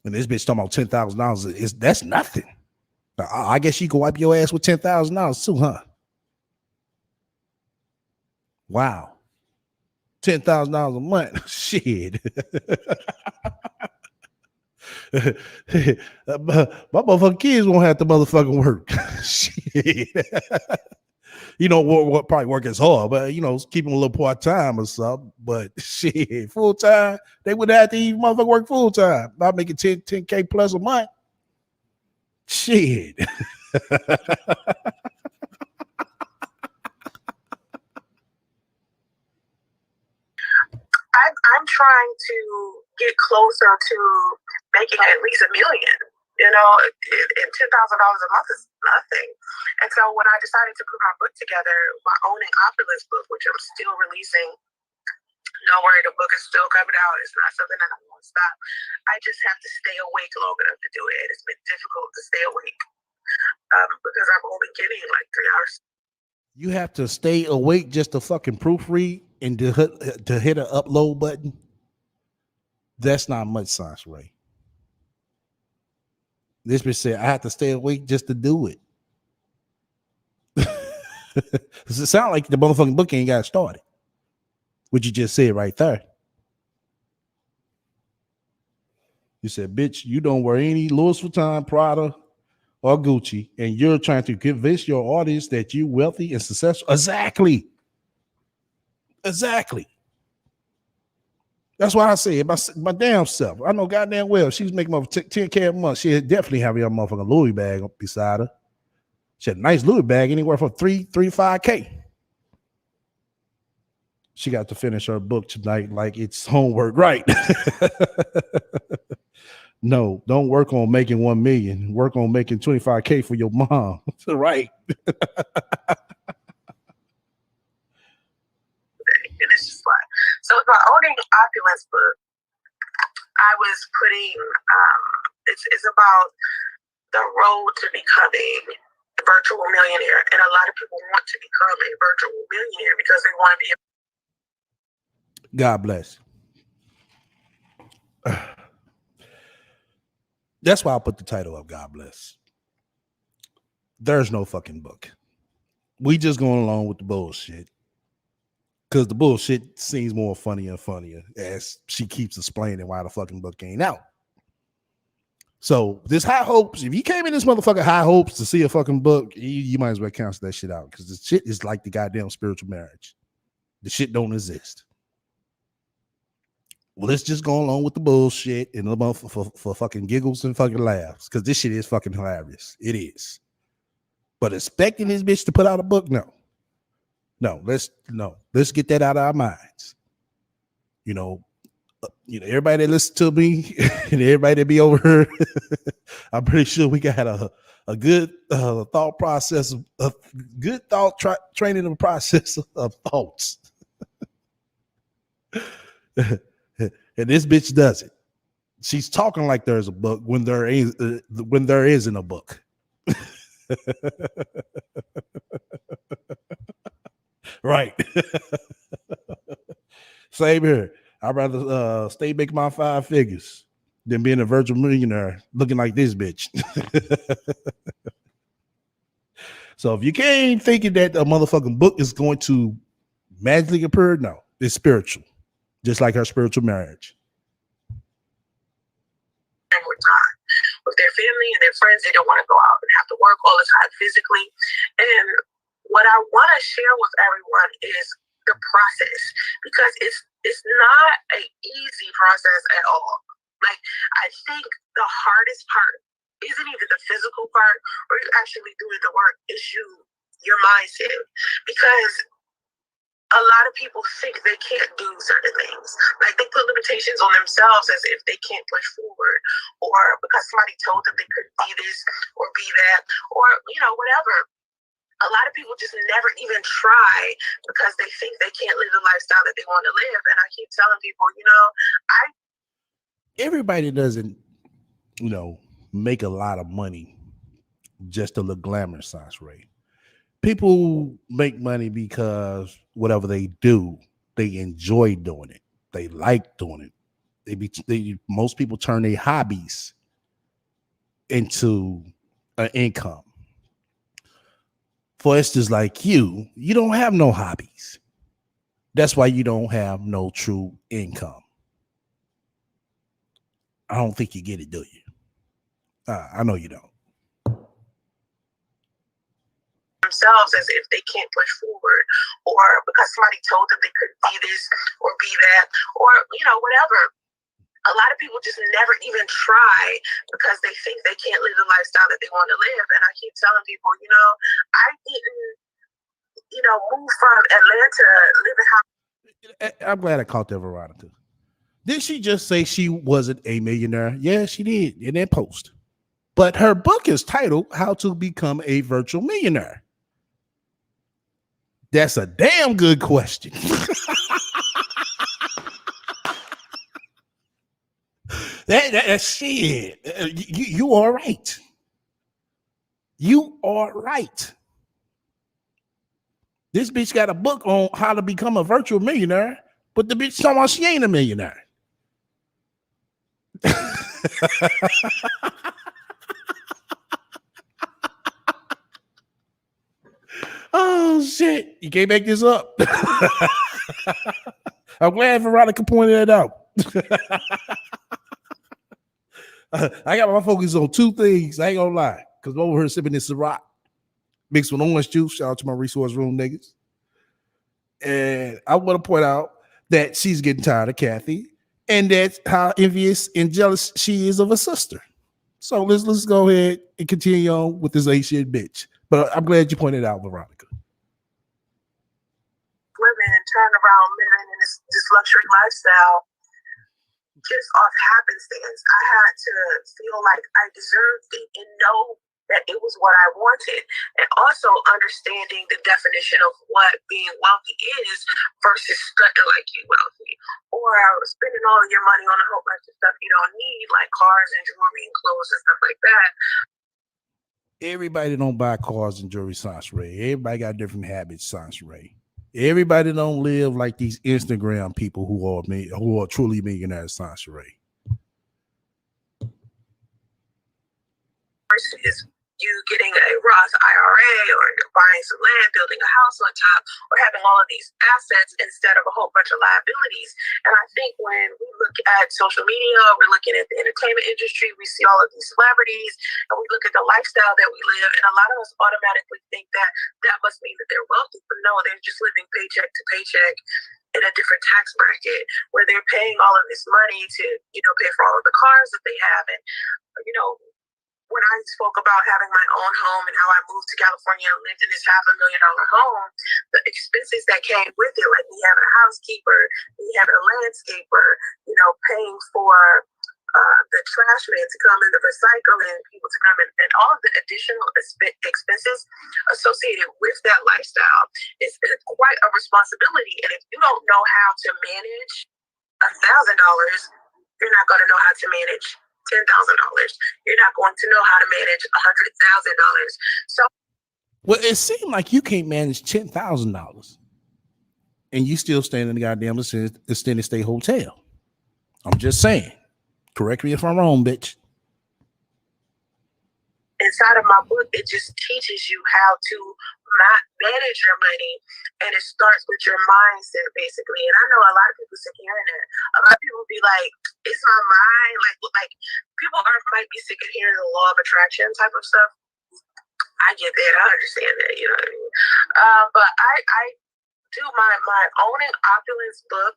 And this bitch talking about $10,000. That's nothing. I guess you can wipe your ass with $10,000 too, huh? Wow. $10,000 a month. Shit. My motherfucking kids won't have to motherfucking work. Shit. What probably work as hard, but keep them a little part-time or something. But shit, full-time, they would have to even motherfucker work full-time. Not making 10K plus a month. Shit. I'm trying to get closer to making at least $1 million. And $10,000 a month is nothing. And so when I decided to put my book together, my owning Opulence book, which I'm still releasing, don't worry, the book is still coming out. It's not something that I won't stop. I just have to stay awake long enough to do it. It's been difficult to stay awake because I'm only getting like 3 hours. You have to stay awake just to fucking proofread and to hit an upload button. That's not much, Sasha Ray. This bitch said I have to stay awake just to do it. Does it sound like the motherfucking book ain't got started? What you just said right there. You said, bitch, you don't wear any Louis Vuitton, Prada, or Gucci, and you're trying to convince your audience that you're wealthy and successful. Exactly. That's why I say it, my damn self. I know goddamn well she's making over 10K a month. She'd definitely have your motherfucking Louis bag beside her. She had a nice Louis bag anywhere from 3 to 5K. She got to finish her book tonight like it's homework, right? No, don't work on making 1 million. Work on making 25K for your mom. Right. And it's just like, so with my owning Opulence book, I was putting, it's about the road to becoming a virtual millionaire. And a lot of people want to become a virtual millionaire because they want to be. God bless. That's why I put the title of God Bless. There's no fucking book. We just going along with the bullshit. Because the bullshit seems more funnier and funnier as she keeps explaining why the fucking book ain't out. So this high hopes, if you came in this motherfucker high hopes to see a fucking book, you might as well cancel that shit out. Because the shit is like the goddamn spiritual marriage. The shit don't exist. Well, let's just go along with the bullshit and the motherfucker for fucking giggles and fucking laughs. Because this shit is fucking hilarious. It is. But expecting this bitch to put out a book, no. Let's get that out of our minds. Everybody that listens to me and everybody that be over here, I'm pretty sure we got a good thought process, a good thought training and process of thoughts. And this bitch does it. She's talking like there's a book when there isn't a book. Right. Same here. I'd rather stay making my 5 figures than being a virtual millionaire looking like this bitch. So if you came thinking that a motherfucking book is going to magically appear, no, it's spiritual. Just like her spiritual marriage. With their family and their friends, they don't want to go out and have to work all the time physically. And what I want to share with everyone is the process, because it's not an easy process at all. Like, I think the hardest part isn't even the physical part or you actually doing the work, it's your mindset. Because a lot of people think they can't do certain things. Like, they put limitations on themselves as if they can't push forward, or because somebody told them they couldn't be this or be that, or, whatever. A lot of people just never even try because they think they can't live the lifestyle that they want to live. And I keep telling people, everybody doesn't, make a lot of money just to look glamorous, Sansray. People make money because whatever they do, they enjoy doing it. They like doing it. Most people turn their hobbies into an income. For instance, like you don't have no hobbies. That's why you don't have no true income. I don't think you get it, do you? I know you don't. Themselves as if they can't push forward, or because somebody told them they couldn't be this or be that, or whatever. A lot of people just never even try because they think they can't live the lifestyle that they want to live. And I keep telling people, I didn't, move from Atlanta living how. I'm glad I caught that, Veronica. Did she just say she wasn't a millionaire? Yeah, she did in that post. But her book is titled How to Become a Virtual Millionaire. That's a damn good question. that shit. You are right. You are right. This bitch got a book on how to become a virtual millionaire, but the bitch talking about she ain't a millionaire. Oh shit! You can't make this up. I'm glad Veronica pointed that out. I got my focus on 2 things. I ain't gonna lie, because I'm over here sipping this Ciroc mixed with orange juice. Shout out to my resource room niggas. And I want to point out that she's getting tired of Kathy, and that's how envious and jealous she is of her sister. So let's go ahead and continue on with this A-shit bitch. But I'm glad you pointed out, Veronica. Living and turn around living in this luxury lifestyle just off happenstance. I had to feel like I deserved it and know that it was what I wanted, and also understanding the definition of what being wealthy is versus stunting like you wealthy, or spending all your money on a whole bunch of stuff you don't need, like cars and jewelry and clothes and stuff like that. Everybody don't buy cars and jewelry, Sansray. Everybody got different habits, Sansray. Everybody don't live like these Instagram people who are truly millionaires, Sansray. Versus you getting a Roth IRA, or you're buying some land, building a house on top, or having all of these assets instead of a whole bunch of liabilities. And I think when we look at social media, we're looking at the entertainment industry, we see all of these celebrities, and we look at the lifestyle that we live, and a lot of us automatically think that that must mean that they're wealthy, but no, they're just living paycheck to paycheck in a different tax bracket, where they're paying all of this money to, pay for all of the cars that they have. And, when I spoke about having my own home and how I moved to California and lived in this $500,000 home, the expenses that came with it, like me having a housekeeper, me having a landscaper, paying for the trash man to come in, the recycling people to come in, and all of the additional expenses associated with that lifestyle is quite a responsibility. And if you don't know how to manage $1,000, you're not going to know how to manage $10,000. You're not going to know how to manage $100,000. So, well, it seemed like you can't manage $10,000, and you still stay in the goddamn extended stay hotel. I'm just saying. Correct me if I'm wrong, bitch. Inside of my book, it just teaches you how to manage your money, and it starts with your mindset, basically. And I know a lot of people sick of hearing that. A lot of people be like, "It's my mind." Like people might be sick of hearing the law of attraction type of stuff. I get that. I understand that. You know what I mean? But I do my owning opulence book.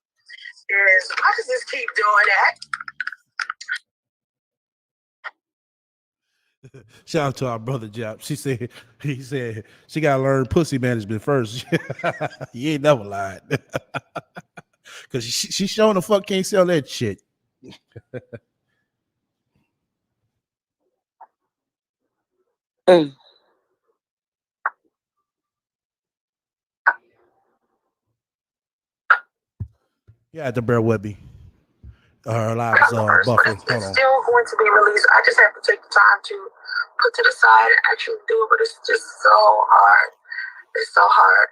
Is why does this keep doing that? Shout out to our brother Jap. He said she gotta learn pussy management first. You ain't never lied. Cause she showing the fuck can't sell that shit. Yeah, the bear with me. Her live is buffer. It's still going to be released. I just have to take the time to put to the side and actually do it, but it's just so hard. It's so hard.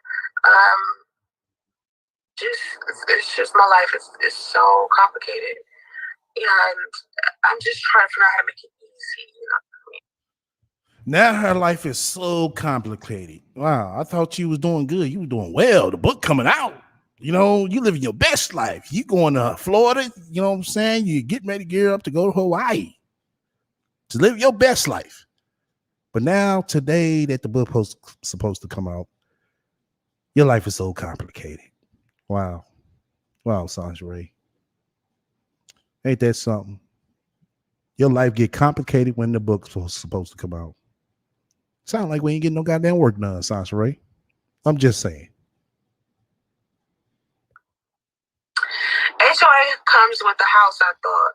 It's just my life is so complicated, and I'm just trying to figure out how to make it easy. Now her life is so complicated. Wow, I thought you was doing good. You were doing well. The book coming out. You living your best life. You going to Florida, you know what I'm saying? You getting ready to gear up to go to Hawaii to live your best life. But now, today that the book supposed to come out, your life is so complicated. Wow. Wow, Sanjay. Ain't that something? Your life get complicated when the book's supposed to come out. Sound like we ain't getting no goddamn work done, Sanjay. I'm just saying. HOA comes with the house, I thought.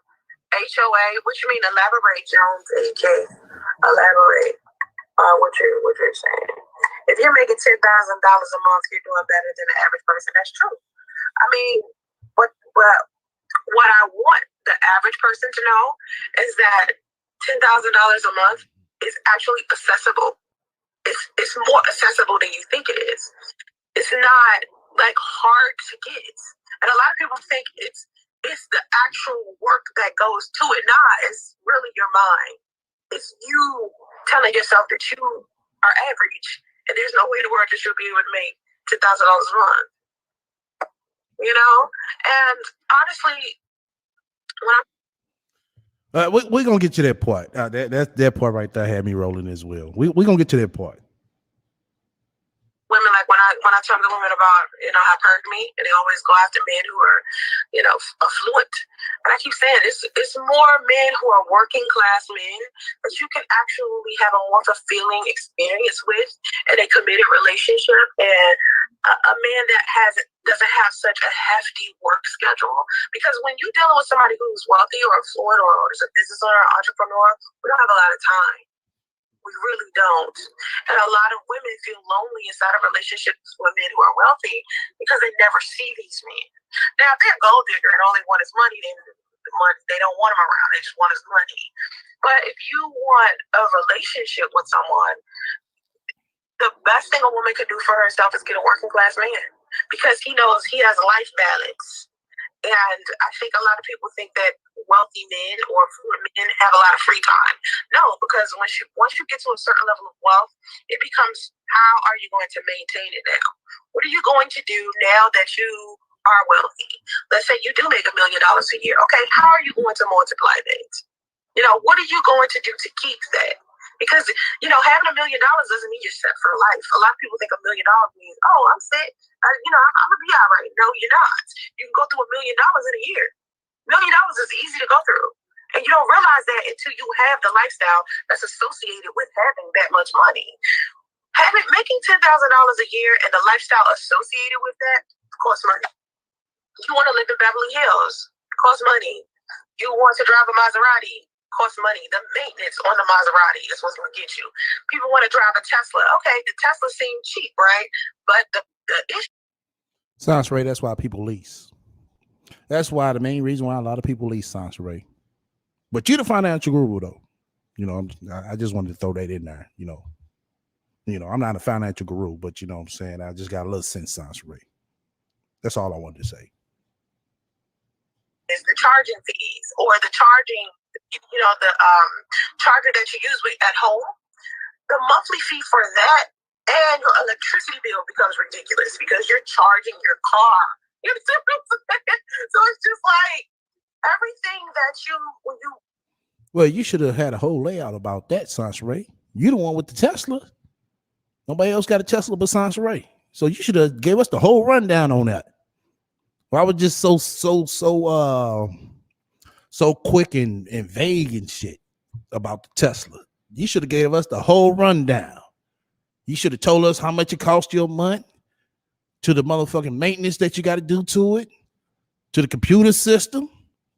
HOA, what you mean? Elaborate, Jones, AK. Elaborate on what you're saying. If you're making $10,000 a month, you're doing better than the average person. That's true. I mean, what I want the average person to know is that $10,000 a month is actually accessible. It's more accessible than you think it is. It's not like hard to get. And a lot of people think it's the actual work that goes to it. Nah, it's really your mind. It's you telling yourself that you are average, and there's no way in the world that you'll be able to make $10,000 a month. And honestly, when we're gonna get to that part. That part right there had me rolling as well. We're gonna get to that part. Women, like when I talk to women about hypergamy, and they always go after men who are affluent. And I keep saying it's more men who are working class men that you can actually have a more fulfilling experience with in a committed relationship, and a man that doesn't have such a hefty work schedule. Because when you're dealing with somebody who's wealthy or affluent or is a business owner or entrepreneur, we don't have a lot of time. We really don't. And a lot of women feel lonely inside of relationships with men who are wealthy because they never see these men. Now, if they're a gold digger and all they want is money, then they don't want him around. They just want his money. But if you want a relationship with someone, the best thing a woman could do for herself is get a working class man, because he knows he has life balance. And I think a lot of people think that wealthy men or affluent men have a lot of free time. No, because once you get to a certain level of wealth, it becomes, how are you going to maintain it now? What are you going to do now that you are wealthy? Let's say you do make $1 million a year. Okay, how are you going to multiply that? You know, what are you going to do to keep that? Because, you know, having $1 million doesn't mean you're set for life. A lot of people think $1 million means, oh, I'm set. You know, I'm going to be all right. No, you're not. You can go through $1 million in a year. $1 million is easy to go through. And you don't realize that until you have the lifestyle that's associated with having that much money. Making $10,000 a year and the lifestyle associated with that costs money. You want to live in Beverly Hills, costs money. You want to drive a Maserati, costs money. The maintenance on the Maserati is what's going to get you. People want to drive a Tesla. Okay, the Tesla seems cheap, right? But the issue. Sansray, that's why people lease. That's why the main reason why a lot of people lease Sansray. But you're the financial guru, though. You know, I just wanted to throw that in there. You know, I'm not a financial guru, but you know what I'm saying? I just got a little sense, Sansray. That's all I wanted to say. Is the charging fees or the charging, you know, the charger that you use at home, the monthly fee for that and your electricity bill becomes ridiculous because you're charging your car. You know what I'm saying? So it's just like everything that when you. Well, you should have had a whole layout about that, Sansray. You the one with the Tesla. Nobody else got a Tesla but Sansray. So you should have gave us the whole rundown on that. Why was just so quick and vague and shit about the Tesla? You should have gave us the whole rundown. You should have told us how much it cost you a month, to the motherfucking maintenance that you got to do to it, to the computer system,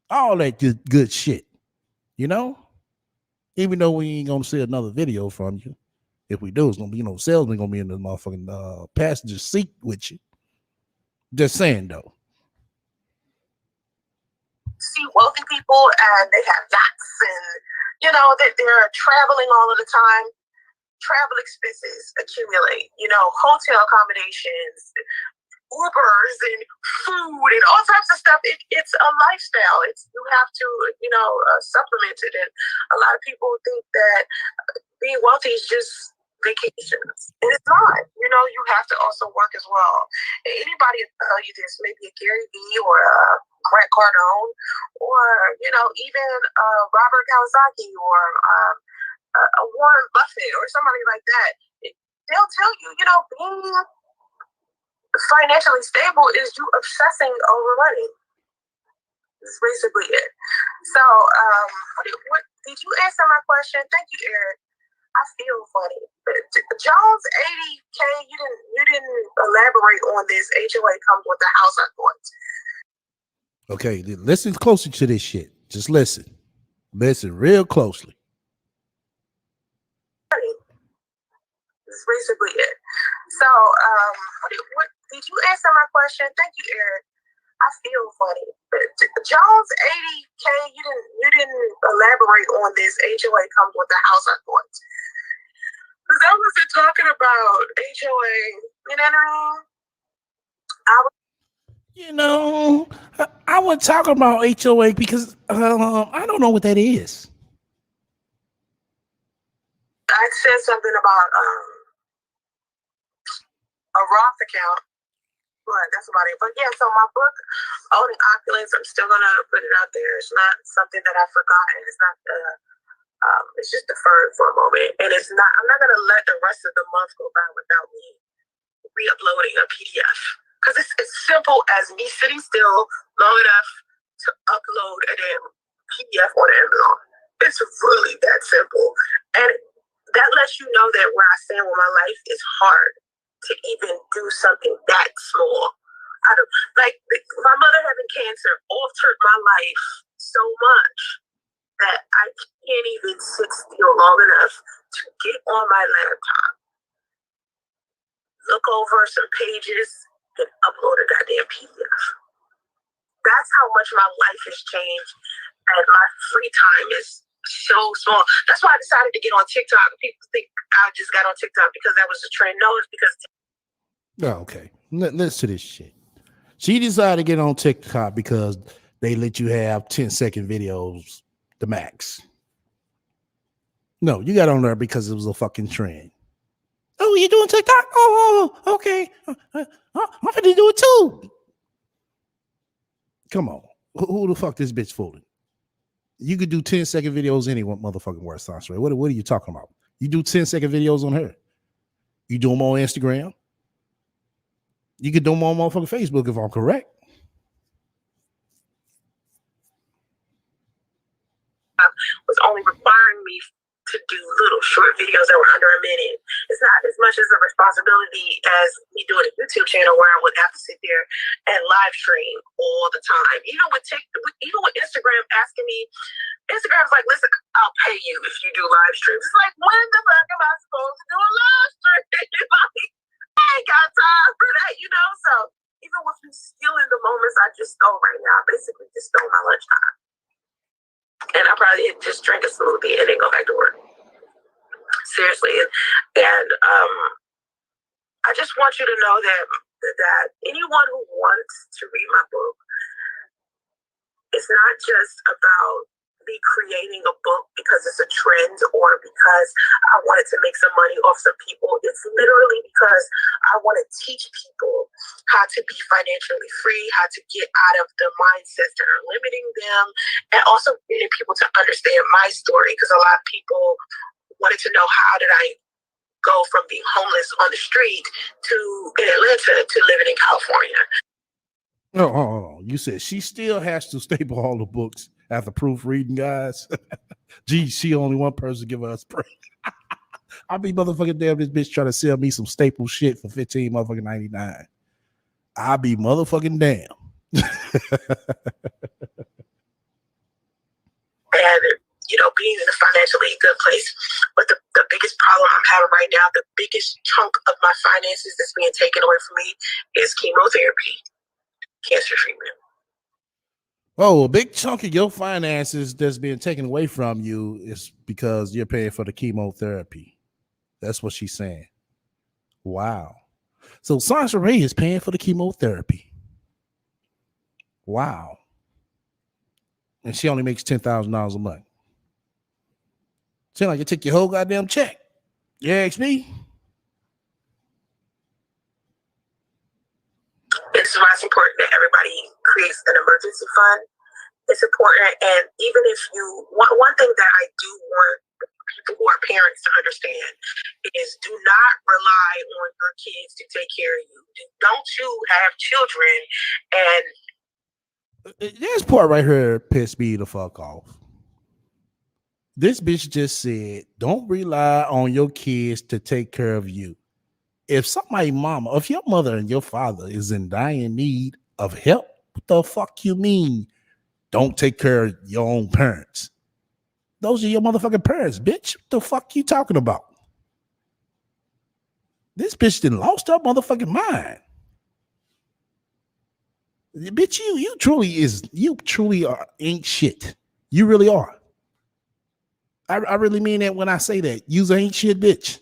all that good shit. You know? Even though we ain't gonna see another video from you. If we do, it's gonna be, salesman gonna be in the motherfucking passenger seat with you. Just saying though. See wealthy people and they have yachts and that they're traveling all of the time. Travel expenses accumulate, hotel accommodations, Ubers and food and all types of stuff. It's a lifestyle. You have to supplement it. And a lot of people think that being wealthy is just vacations, and it's not. You have to also work as well. Anybody will tell you this, maybe a Gary Vee or a Grant Cardone, or even Robert Kiyosaki or a Warren Buffett or somebody like that. They'll tell you, being financially stable is you obsessing over money. That's basically it. So, what did you answer my question? Thank you, Eric. I feel funny. Jones 80K, you didn't elaborate on this. HOA comes with the house, I thought. Okay, listen closer to this shit. Just listen. Listen real closely. That's basically it. So, what did you answer my question? Thank you, Eric. I feel funny. Jones 80K, you didn't elaborate on this. HOA comes with the house, I thought. Because I wasn't talking about HOA, you know what I mean? I wasn't talking about HOA because I don't know what that is. I said something about a Roth account. But that's about it. But yeah, so my book, Owning Opulence, I'm still gonna put it out there. It's not something that I've forgotten. It's not it's just deferred for a moment. And I'm not gonna let the rest of the month go by without me re-uploading a PDF. Because it's as simple as me sitting still long enough to upload a damn PDF on Amazon. It's really that simple. And that lets you know that where I stand with my life is hard to even do something that small. My mother having cancer altered my life so much that I can't even sit still long enough to get on my laptop, look over some pages, and upload a goddamn PDF. That's how much my life has changed, and my free time is so small. That's why I decided to get on TikTok. People think I just got on TikTok because that was the trend. No, it's because. Oh, okay. Listen to this shit. She decided to get on TikTok because they let you have 10-second videos, the max. No, you got on there because it was a fucking trend. Oh, you doing TikTok? Oh, okay. I'm gonna do it too. Come on. Who the fuck this bitch fooling? You could do 10-second videos anywhere, motherfucking worse, Sasha. What are you talking about? You do 10-second videos on her. You do them on Instagram. You could do them on motherfucking Facebook if I'm correct. Was only requiring me to do little short videos that were under a minute. It's not as much as a responsibility as me doing a YouTube channel where I would have to sit there and live stream all the time. Even with Instagram asking me, Instagram's like, listen, I'll pay you if you do live streams. It's like, when the fuck am I supposed to do a live stream? I ain't got time for that, So even with me stealing the moments I just stole right now, I basically just stole my lunchtime. And I probably just drink a smoothie and then go back to work. Seriously. And I just want you to know that anyone who wants to read my book, it's not just about me creating a book because it's a trend or because I wanted to make some money off some people. It's literally because I want to teach people how to be financially free, how to get out of the mindsets that are limiting them, and also getting people to understand my story, because a lot of people wanted to know, how did I go from being homeless on the street in Atlanta to living in California? Oh, you said she still has to staple all the books after proofreading, guys. Gee, she only one person give us break. I'll be motherfucking damn this bitch trying to sell me some staple shit for $15.99. I'll be motherfucking damn. And being in a financially good place. But the biggest problem I'm having right now, the biggest chunk of my finances that's being taken away from me is chemotherapy, cancer treatment. Oh, a big chunk of your finances that's being taken away from you is because you're paying for the chemotherapy. That's what she's saying. Wow. So Sasha Ray is paying for the chemotherapy. Wow. And she only makes $10,000 a month. Sound like you took your whole goddamn check. You ask me? It's why it's important that everybody creates an emergency fund. It's important, and even if one thing that I do want people who are parents to understand is, do not rely on your kids to take care of you. Don't you have children and this part right here pissed me the fuck off. This bitch just said, don't rely on your kids to take care of you. If if your mother and your father is in dire need of help, what the fuck you mean? Don't take care of your own parents. Those are your motherfucking parents, bitch. What the fuck you talking about? This bitch done lost her motherfucking mind. Bitch, you truly are ain't shit. You really are. I really mean that when I say that. You ain't shit, bitch.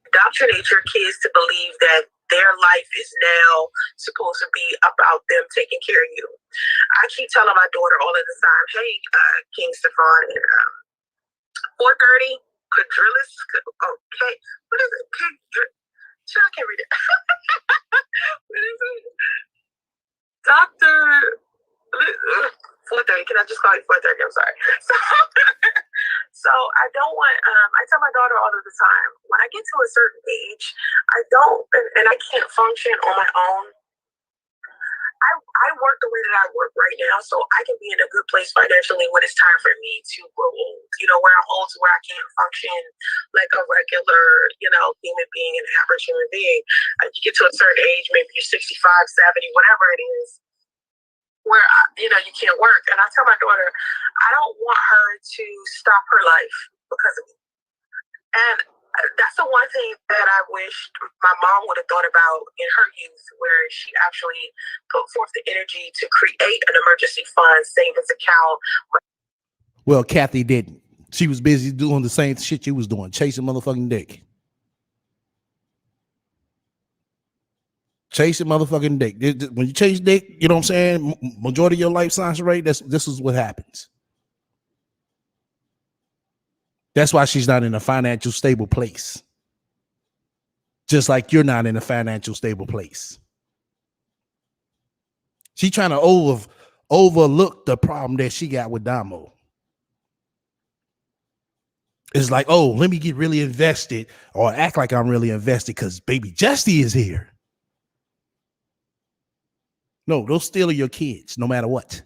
Indoctrinate your kids to believe that their life is now supposed to be about them taking care of you. I keep telling my daughter all of the time, hey, King Stefan, at 4:30, Quadrillis, okay, what is it? I can't read it. What is it? Dr. 4:30, can I just call you 4:30? I'm sorry. So I don't want, I tell my daughter all of the time, when I get to a certain age, I don't, and I can't function on my own. I work the way that I work right now, so I can be in a good place financially when it's time for me to grow old. Where I'm old to where I can't function like a regular, human being, an average human being. You get to a certain age, maybe you're 65, 70, whatever it is, where you can't work. And I tell my daughter, I don't want her to stop her life because of me. And that's the one thing that I wish my mom would have thought about in her youth, where she actually put forth the energy to create an emergency fund, savings account. Well, Kathy didn't. She was busy doing the same shit you was doing, chasing motherfucking dick. Chasing motherfucking dick. When you chase dick, you know what I'm saying? Majority of your life, Science Ray, this is what happens. That's why she's not in a financial stable place. Just like you're not in a financial stable place. She's trying to overlook the problem that she got with Damo. It's like, oh, let me get really invested or act like I'm really invested because baby Justy is here. No, those still are your kids, no matter what.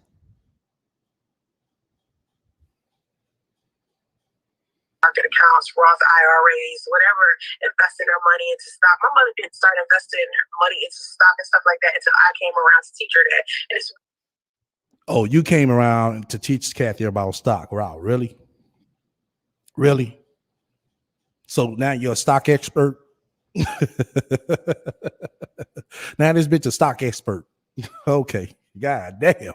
Market accounts, Roth IRAs, whatever, investing their money into stock. My mother didn't start investing money into stock and stuff like that until I came around to teach her that. And it's oh, you came around to teach Kathy about stock. Wow, really? Really? So now you're a stock expert? Now this bitch a stock expert. Okay. God damn.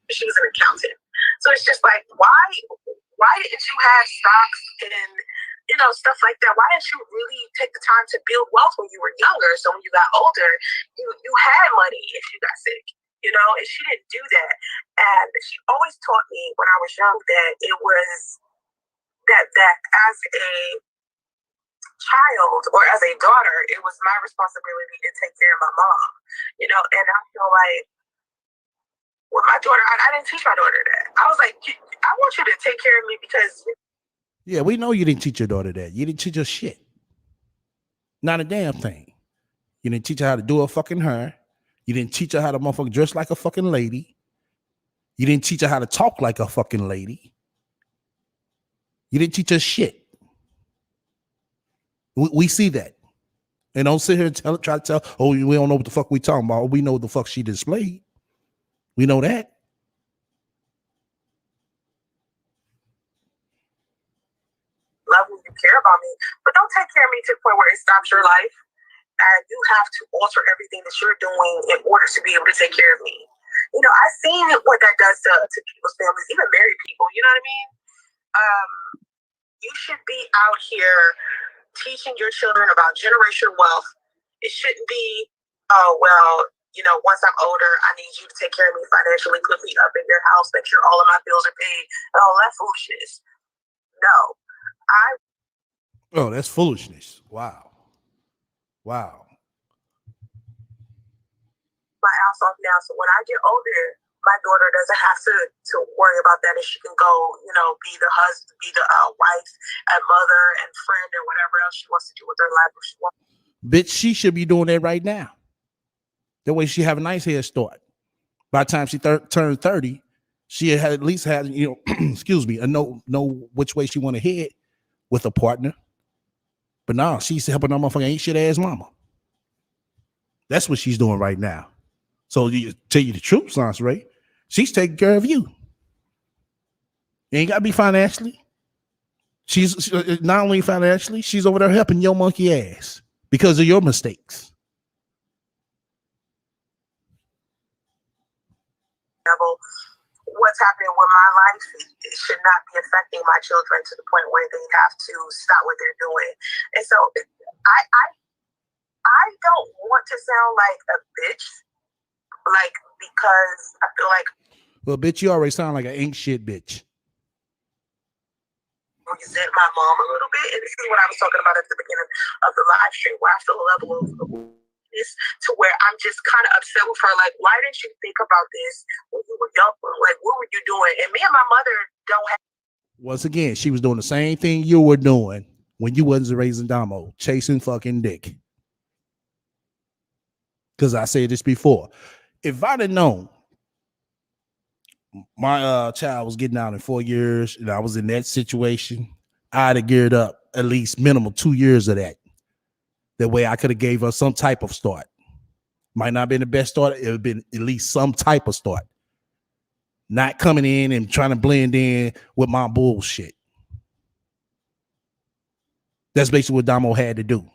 she was an accountant. So it's just like, why didn't you have stocks and, you know, stuff like that? Why didn't you really take the time to build wealth when you were younger? So when you got older, you had money if you got sick, you know, and she didn't do that. And she always taught me when I was young that it was that as a child or as a daughter, it was my responsibility to take care of my mom, you know, and I feel like with my daughter, I didn't teach my daughter that. I was like, I want you to take care of me because. Yeah, we know you didn't teach your daughter that. You didn't teach her shit. Not a damn thing. You didn't teach her how to do her fucking hair. You didn't teach her how to motherfucking dress like a fucking lady. You didn't teach her how to talk like a fucking lady. You didn't teach her shit. We see that. And don't sit here and try to tell, oh, we don't know what the fuck we talking about. We know what the fuck she displayed. We know that. Love me, you care about me, but don't take care of me to the point where it stops your life. And you have to alter everything that you're doing in order to be able to take care of me. You know, I've seen what that does to people's families, even married people. You know what I mean? You should be out here teaching your children about generational wealth. It shouldn't be, oh, well, you know, once I'm older, I need you to take care of me financially, put me up in your house, make sure all of my bills are paid, and all that foolishness. No. Oh, that's foolishness. Wow. Wow. My ass off now. So when I get older, my daughter doesn't have to worry about that, and she can go, you know, be the husband, be the wife and mother and friend and whatever else she wants to do with her life if she wants. Bitch, she should be doing that right now. That way she have a nice head start. By the time she turned 30, she had at least had, you know, excuse me, a know which way she want to head with a partner. But now she's helping her motherfucking ain't shit ass mama. That's what she's doing right now. So you tell you the truth, Science Ray, she's taking care of you. You ain't got to be financially. She's not only financially, she's over there helping your monkey ass because of your mistakes. What's happening with my life, it should not be affecting my children to the point where they have to stop what they're doing. And so I don't want to sound like a bitch, like, because I feel like, well, bitch, you already sound like an ain't shit bitch. Resent my mom a little bit, and this is what I was talking about at the beginning of the live stream, where I feel a level of this to where I'm just kind of upset with her. Like, why didn't you think about this when you were young? Like, what were you doing? And me and my mother don't have. Once again, she was doing the same thing you were doing when you wasn't raising Damo, chasing fucking dick. Because I said this before. If I'd have known my child was getting out in 4 years and I was in that situation, I'd have geared up at least minimum 2 years of that. That way I could have gave her some type of start. Might not have been the best start. It would have been at least some type of start. Not coming in and trying to blend in with my bullshit. That's basically what Damo had to do.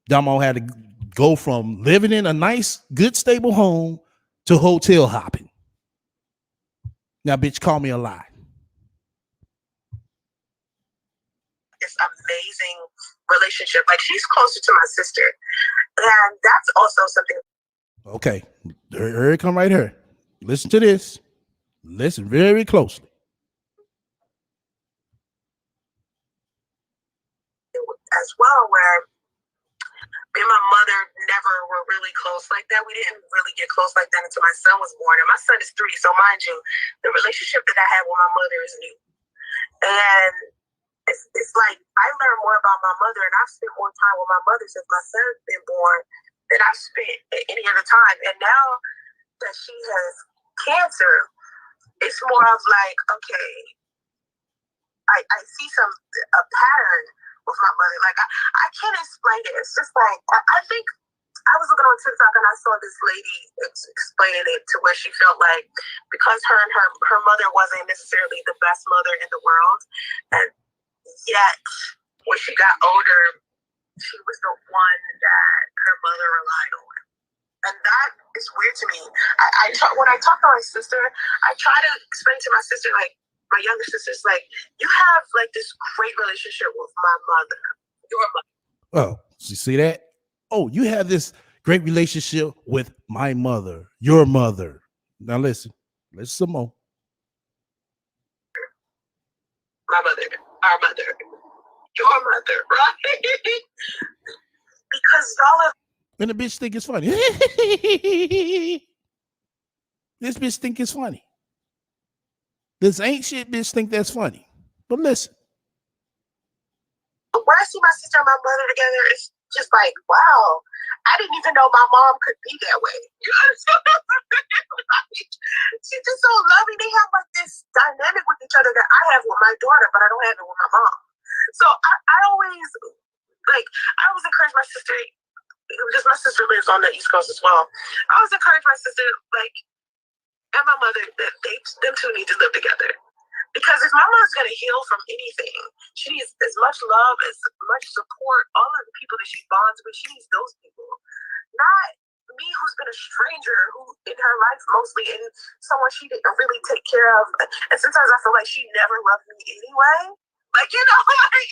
Damo had to go from living in a nice, good, stable home to hotel hopping. Now, bitch, call me a lie. This amazing relationship. Like, she's closer to my sister. And that's also something. Okay. Here it come right here. Listen to this. Listen very closely. As well, where me and my mother never were really close like that. We didn't really get close like that until my son was born. And my son is 3, so mind you, the relationship that I had with my mother is new. And it's like I learned more about my mother, and I've spent more time with my mother since my son's been born than I've spent at any other time. And now that she has cancer, it's more of like, okay, I see a pattern with my mother. Like, I can't explain it. It's just like, I think I was looking on TikTok and I saw this lady explaining it to where she felt like because her and her mother wasn't necessarily the best mother in the world, and yet when she got older, she was the one that her mother relied on. And that is weird to me. When I talk to my sister, I try to explain to my sister, like, my younger sister's like, you have like this great relationship with my mother. Your mother. Oh, you see that? Oh, you have this great relationship with my mother, your mother. Now listen some more. My mother, our mother, your mother, right? Because y'all are. And the bitch think it's funny. This bitch think it's funny. This ain't shit bitch think that's funny. But listen. When I see my sister and my mother together, it's just like, wow, I didn't even know my mom could be that way. She's just so loving. They have like this dynamic with each other that I have with my daughter, but I don't have it with my mom. So I always encourage my sister, because my sister lives on the East Coast as well. I always encourage my sister, like, and my mother, that them two need to live together. Because if my mother's going to heal from anything, she needs as much love, as much support, all of the people that she bonds with, she needs those people. Not me, who's been a stranger, who in her life mostly, and someone she didn't really take care of. And sometimes I feel like she never loved me anyway. Like, you know, like...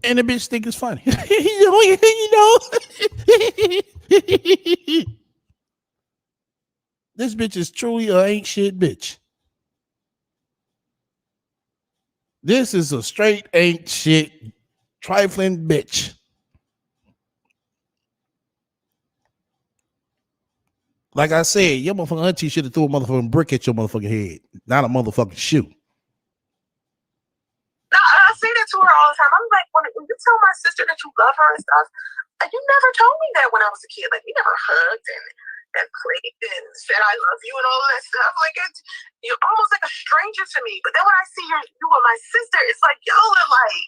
And the bitch think it's funny. This bitch is truly a ain't shit bitch. This is a straight ain't shit trifling bitch. Like I said, your motherfucking auntie should have threw a motherfucking brick at your motherfucking head, not a motherfucking shoe. No, I say that to her all the time. I'm like, when you tell my sister that you love her and stuff, you never told me that when I was a kid. Like, you never hugged and played and said I love you and all of that stuff. Like, you're almost like a stranger to me. But then when I see you with my sister, it's like, y'all are like,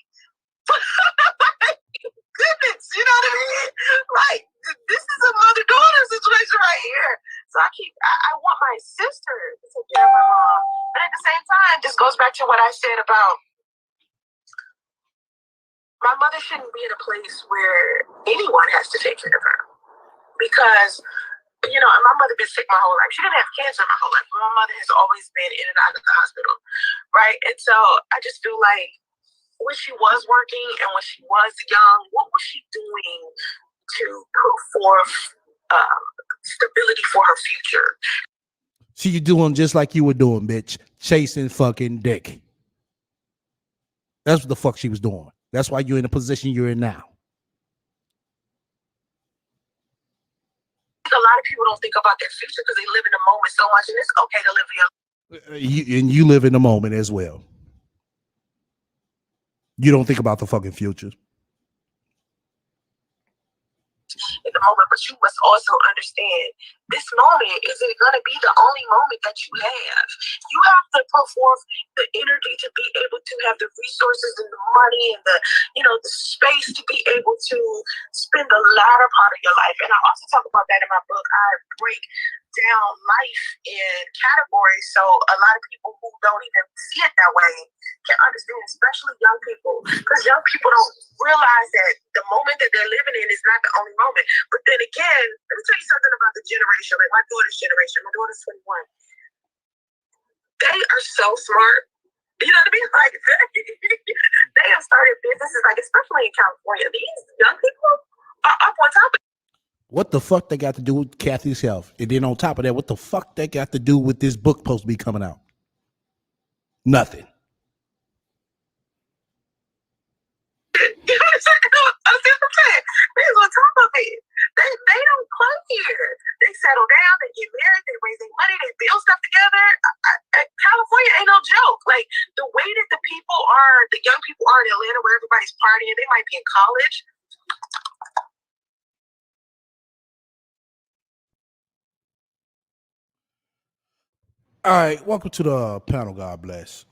goodness, you know what I mean? Like, this is a mother-daughter situation right here. So I want my sister to take care of my mom. But at the same time, this goes back to what I said about my mother shouldn't be in a place where anyone has to take care of her. Because, you know, my mother been sick my whole life. She didn't have cancer my whole life. My mother has always been in and out of the hospital, right? And so I just feel like when she was working and when she was young, what was she doing to put forth stability for her future? She doing just like you were doing, bitch. Chasing fucking dick. That's what the fuck she was doing. That's why you're in the position you're in now. A lot of people don't think about their future because they live in the moment so much, and it's okay to live you live in the moment as well. You don't think about the fucking future. In the moment, but you must also understand this moment isn't going to be the only moment that you have. You have to put forth the energy to be able to have the resources and the money and the space to be able to spend the latter part of your life. And I also talk about that in my book. I break down life in categories so a lot of people who don't even see it that way can understand, especially young people, because young people don't realize that the moment that they're living in is not the only moment. But then again, let me tell you something about the generation, like my daughter's generation. My daughter's 21. They are so smart. You know what I mean? Like, they have started businesses, like especially in California. These young people are up on top of. What the fuck they got to do with Kathy's health? And then on top of that, what the fuck they got to do with this book supposed to be coming out? Nothing. You understand what I'm saying? They're on top of it. They don't play here. They settle down, they get married, they raise their money, they build stuff together. California ain't no joke. Like the way that the people are, the young people are in Atlanta where everybody's partying, they might be in college. All right, welcome to the panel. God bless.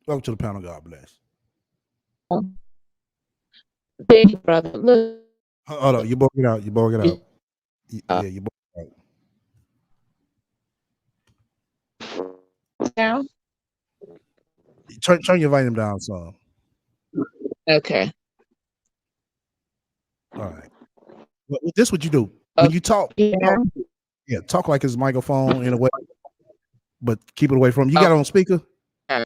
Welcome to the panel. God bless. Thank you, brother. Look. Hold on, you broke it out. You broke it out. Yeah, you broke it out. Down. Turn your volume down some. Okay. All right. Well, this is what you do when you talk. Yeah, talk like it's a microphone in a way, but keep it away from. You got it on speaker. If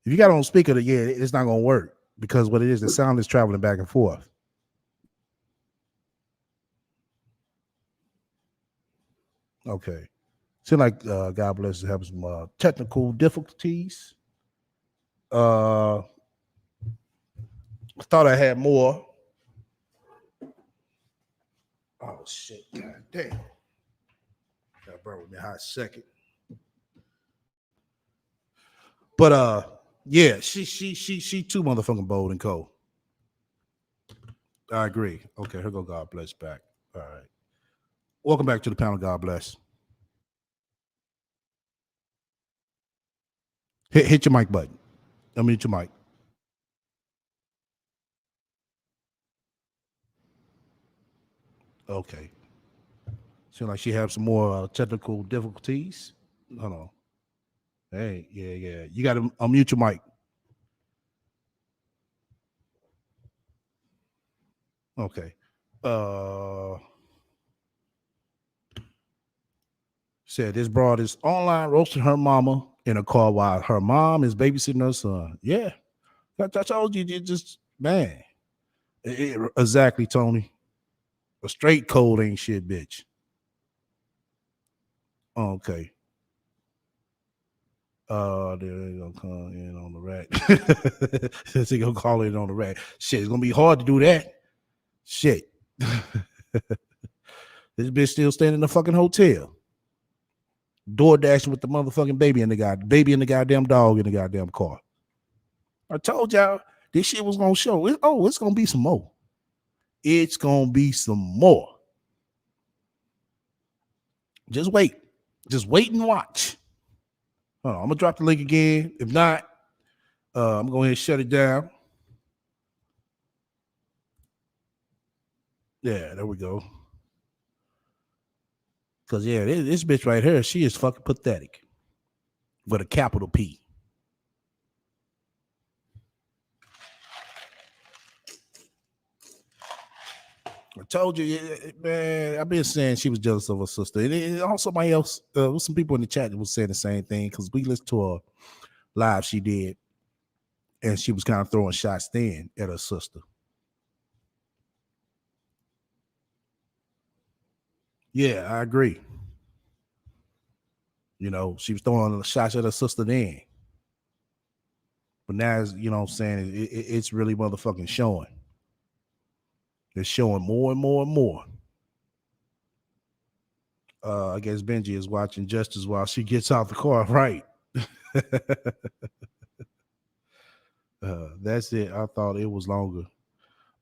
you got it on speaker, yeah, it's not gonna work because what it is, the sound is traveling back and forth. Okay. Seems like God bless is having some technical difficulties. I thought I had more. Oh shit! God damn! Got burned with me a hot second. But yeah, she too motherfucking bold and cold. I agree. Okay, here go God bless back. All right. Welcome back to the panel. God bless. Hit your mic button. Unmute your mic. Okay. Seems like she has some more technical difficulties. Hold on. Hey, yeah. You got to unmute your mic. Okay. Said this broad is online roasting her mama in a car while her mom is babysitting her son. Yeah. I told you, just, man. Exactly, Tony. A straight cold ain't shit, bitch. Okay. They're gonna come in on the rack. They're gonna call in on the rack. Shit, it's gonna be hard to do that. Shit. This bitch still staying in the fucking hotel. Door dashing with the motherfucking baby and the goddamn dog in the goddamn car. I told y'all this shit was gonna show. It's gonna be some more. It's gonna be some more. Just wait. Just wait and watch. I'm gonna drop the link again. If not, I'm gonna go ahead and shut it down. Yeah, there we go. Cause yeah, this bitch right here, she is fucking pathetic. With a capital P. I told you, man. I've been saying she was jealous of her sister, and also somebody else. Some people in the chat that was saying the same thing because we listened to a live she did, and she was kind of throwing shots then at her sister. Yeah, I agree. You know, she was throwing shots at her sister then, but now, you know what I'm saying, it's really motherfucking showing. It's showing more and more and more. I guess Benji is watching Justice while she gets out the car, right? That's it. I thought it was longer.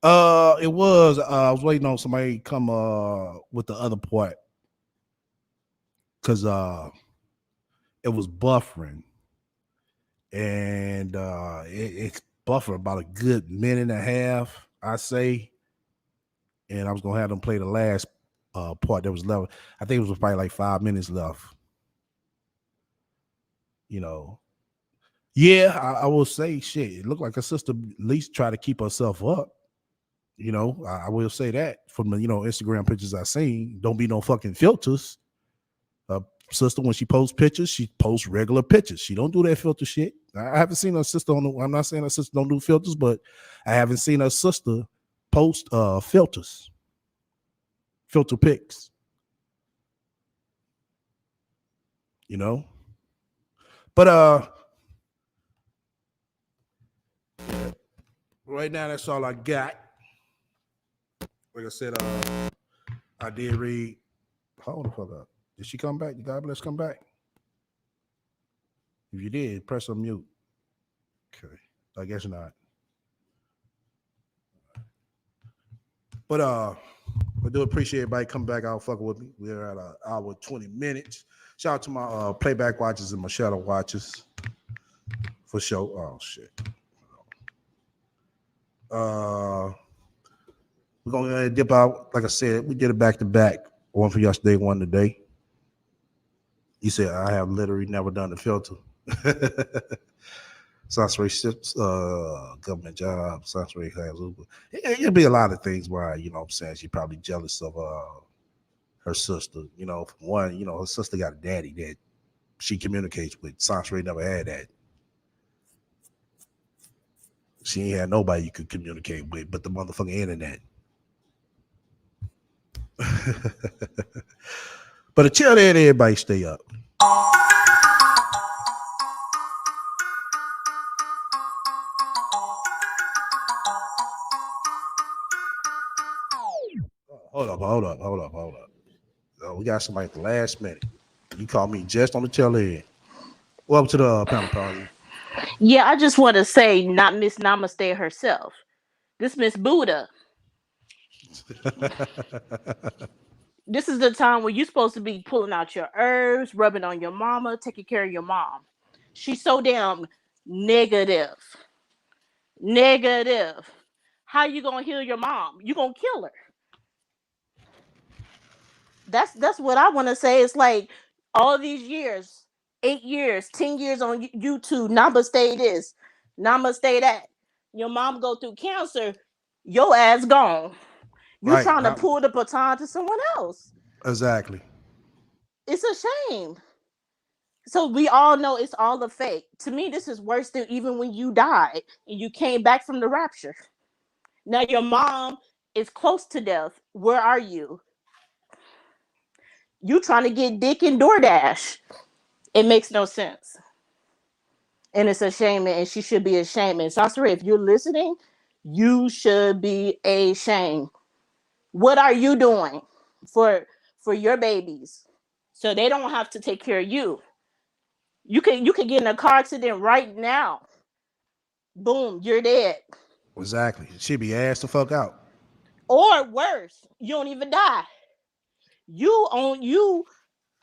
It was. I was waiting on somebody to come with the other part because it was buffering, and it's buffering about a good minute and a half, I say. And I was gonna have them play the last part that was left. I think it was probably like 5 minutes left. You know, yeah, I will say shit. It looked like her sister at least tried to keep herself up. You know, I will say that from the Instagram pictures I seen. Don't be no fucking filters. sister, when she posts pictures, she posts regular pictures. She don't do that filter shit. I haven't seen her sister on the, I'm not saying her sister don't do filters, but I haven't seen her sister post filter pics. You know? But right now that's all I got. Like I said, I did read. Hold the fuck up. Did she come back? Did God bless come back? If you did, press unmute. Okay. I guess not. But I do appreciate everybody coming back out fucking with me. We're at an hour 20 minutes. Shout out to my playback watchers and my shadow watchers. For sure. Oh shit. We're gonna dip out. Like I said, we did it back to back. One for yesterday, one today. You said I have literally never done the filter. Sounds government job. Sounds very has Uber. It'll be a lot of things where, you know what I'm saying, she's probably jealous of her sister. You know, for one, you know, her sister got a daddy that she communicates with. Sansray never had that. She ain't had nobody you could communicate with but the motherfucking internet. But until then, everybody stay up. Hold up. We got somebody at the last minute. You called me just on the tail end. Welcome to the panel party. Yeah, I just want to say, not Miss Namaste herself. This Miss Buddha. This is the time where you're supposed to be pulling out your herbs, rubbing on your mama, taking care of your mom. She's so damn negative. How you gonna heal your mom? You gonna kill her. That's what I want to say. It's like all these years, 8 years, 10 years on YouTube. Namaste this, namaste that. Your mom go through cancer, your ass gone. You Right, trying to pull the baton to someone else. Exactly. It's a shame. So we all know it's all a fake. To me, this is worse than even when you died and you came back from the rapture. Now your mom is close to death. Where are you? You trying to get dick in DoorDash. It makes no sense. And it's a shame, and she should be ashamed. And Sansray, if you're listening, you should be ashamed. What are you doing for your babies so they don't have to take care of you? You can get in a car accident right now. Boom, you're dead. Exactly. She'd be asked the fuck out. Or worse, you don't even die. You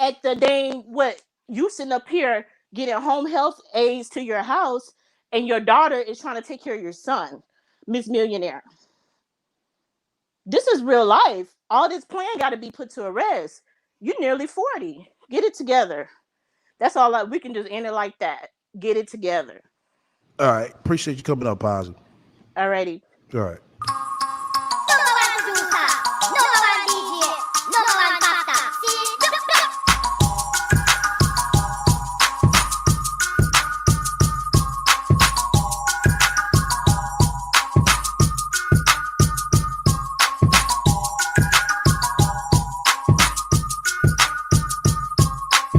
at the dang what? You sitting up here getting home health aides to your house, and your daughter is trying to take care of your son, Miss Millionaire. This is real life. All this plan got to be put to rest. You're nearly 40. Get it together. That's all. We can just end it like that. Get it together. All right. Appreciate you coming up, Positive. Alrighty. All right.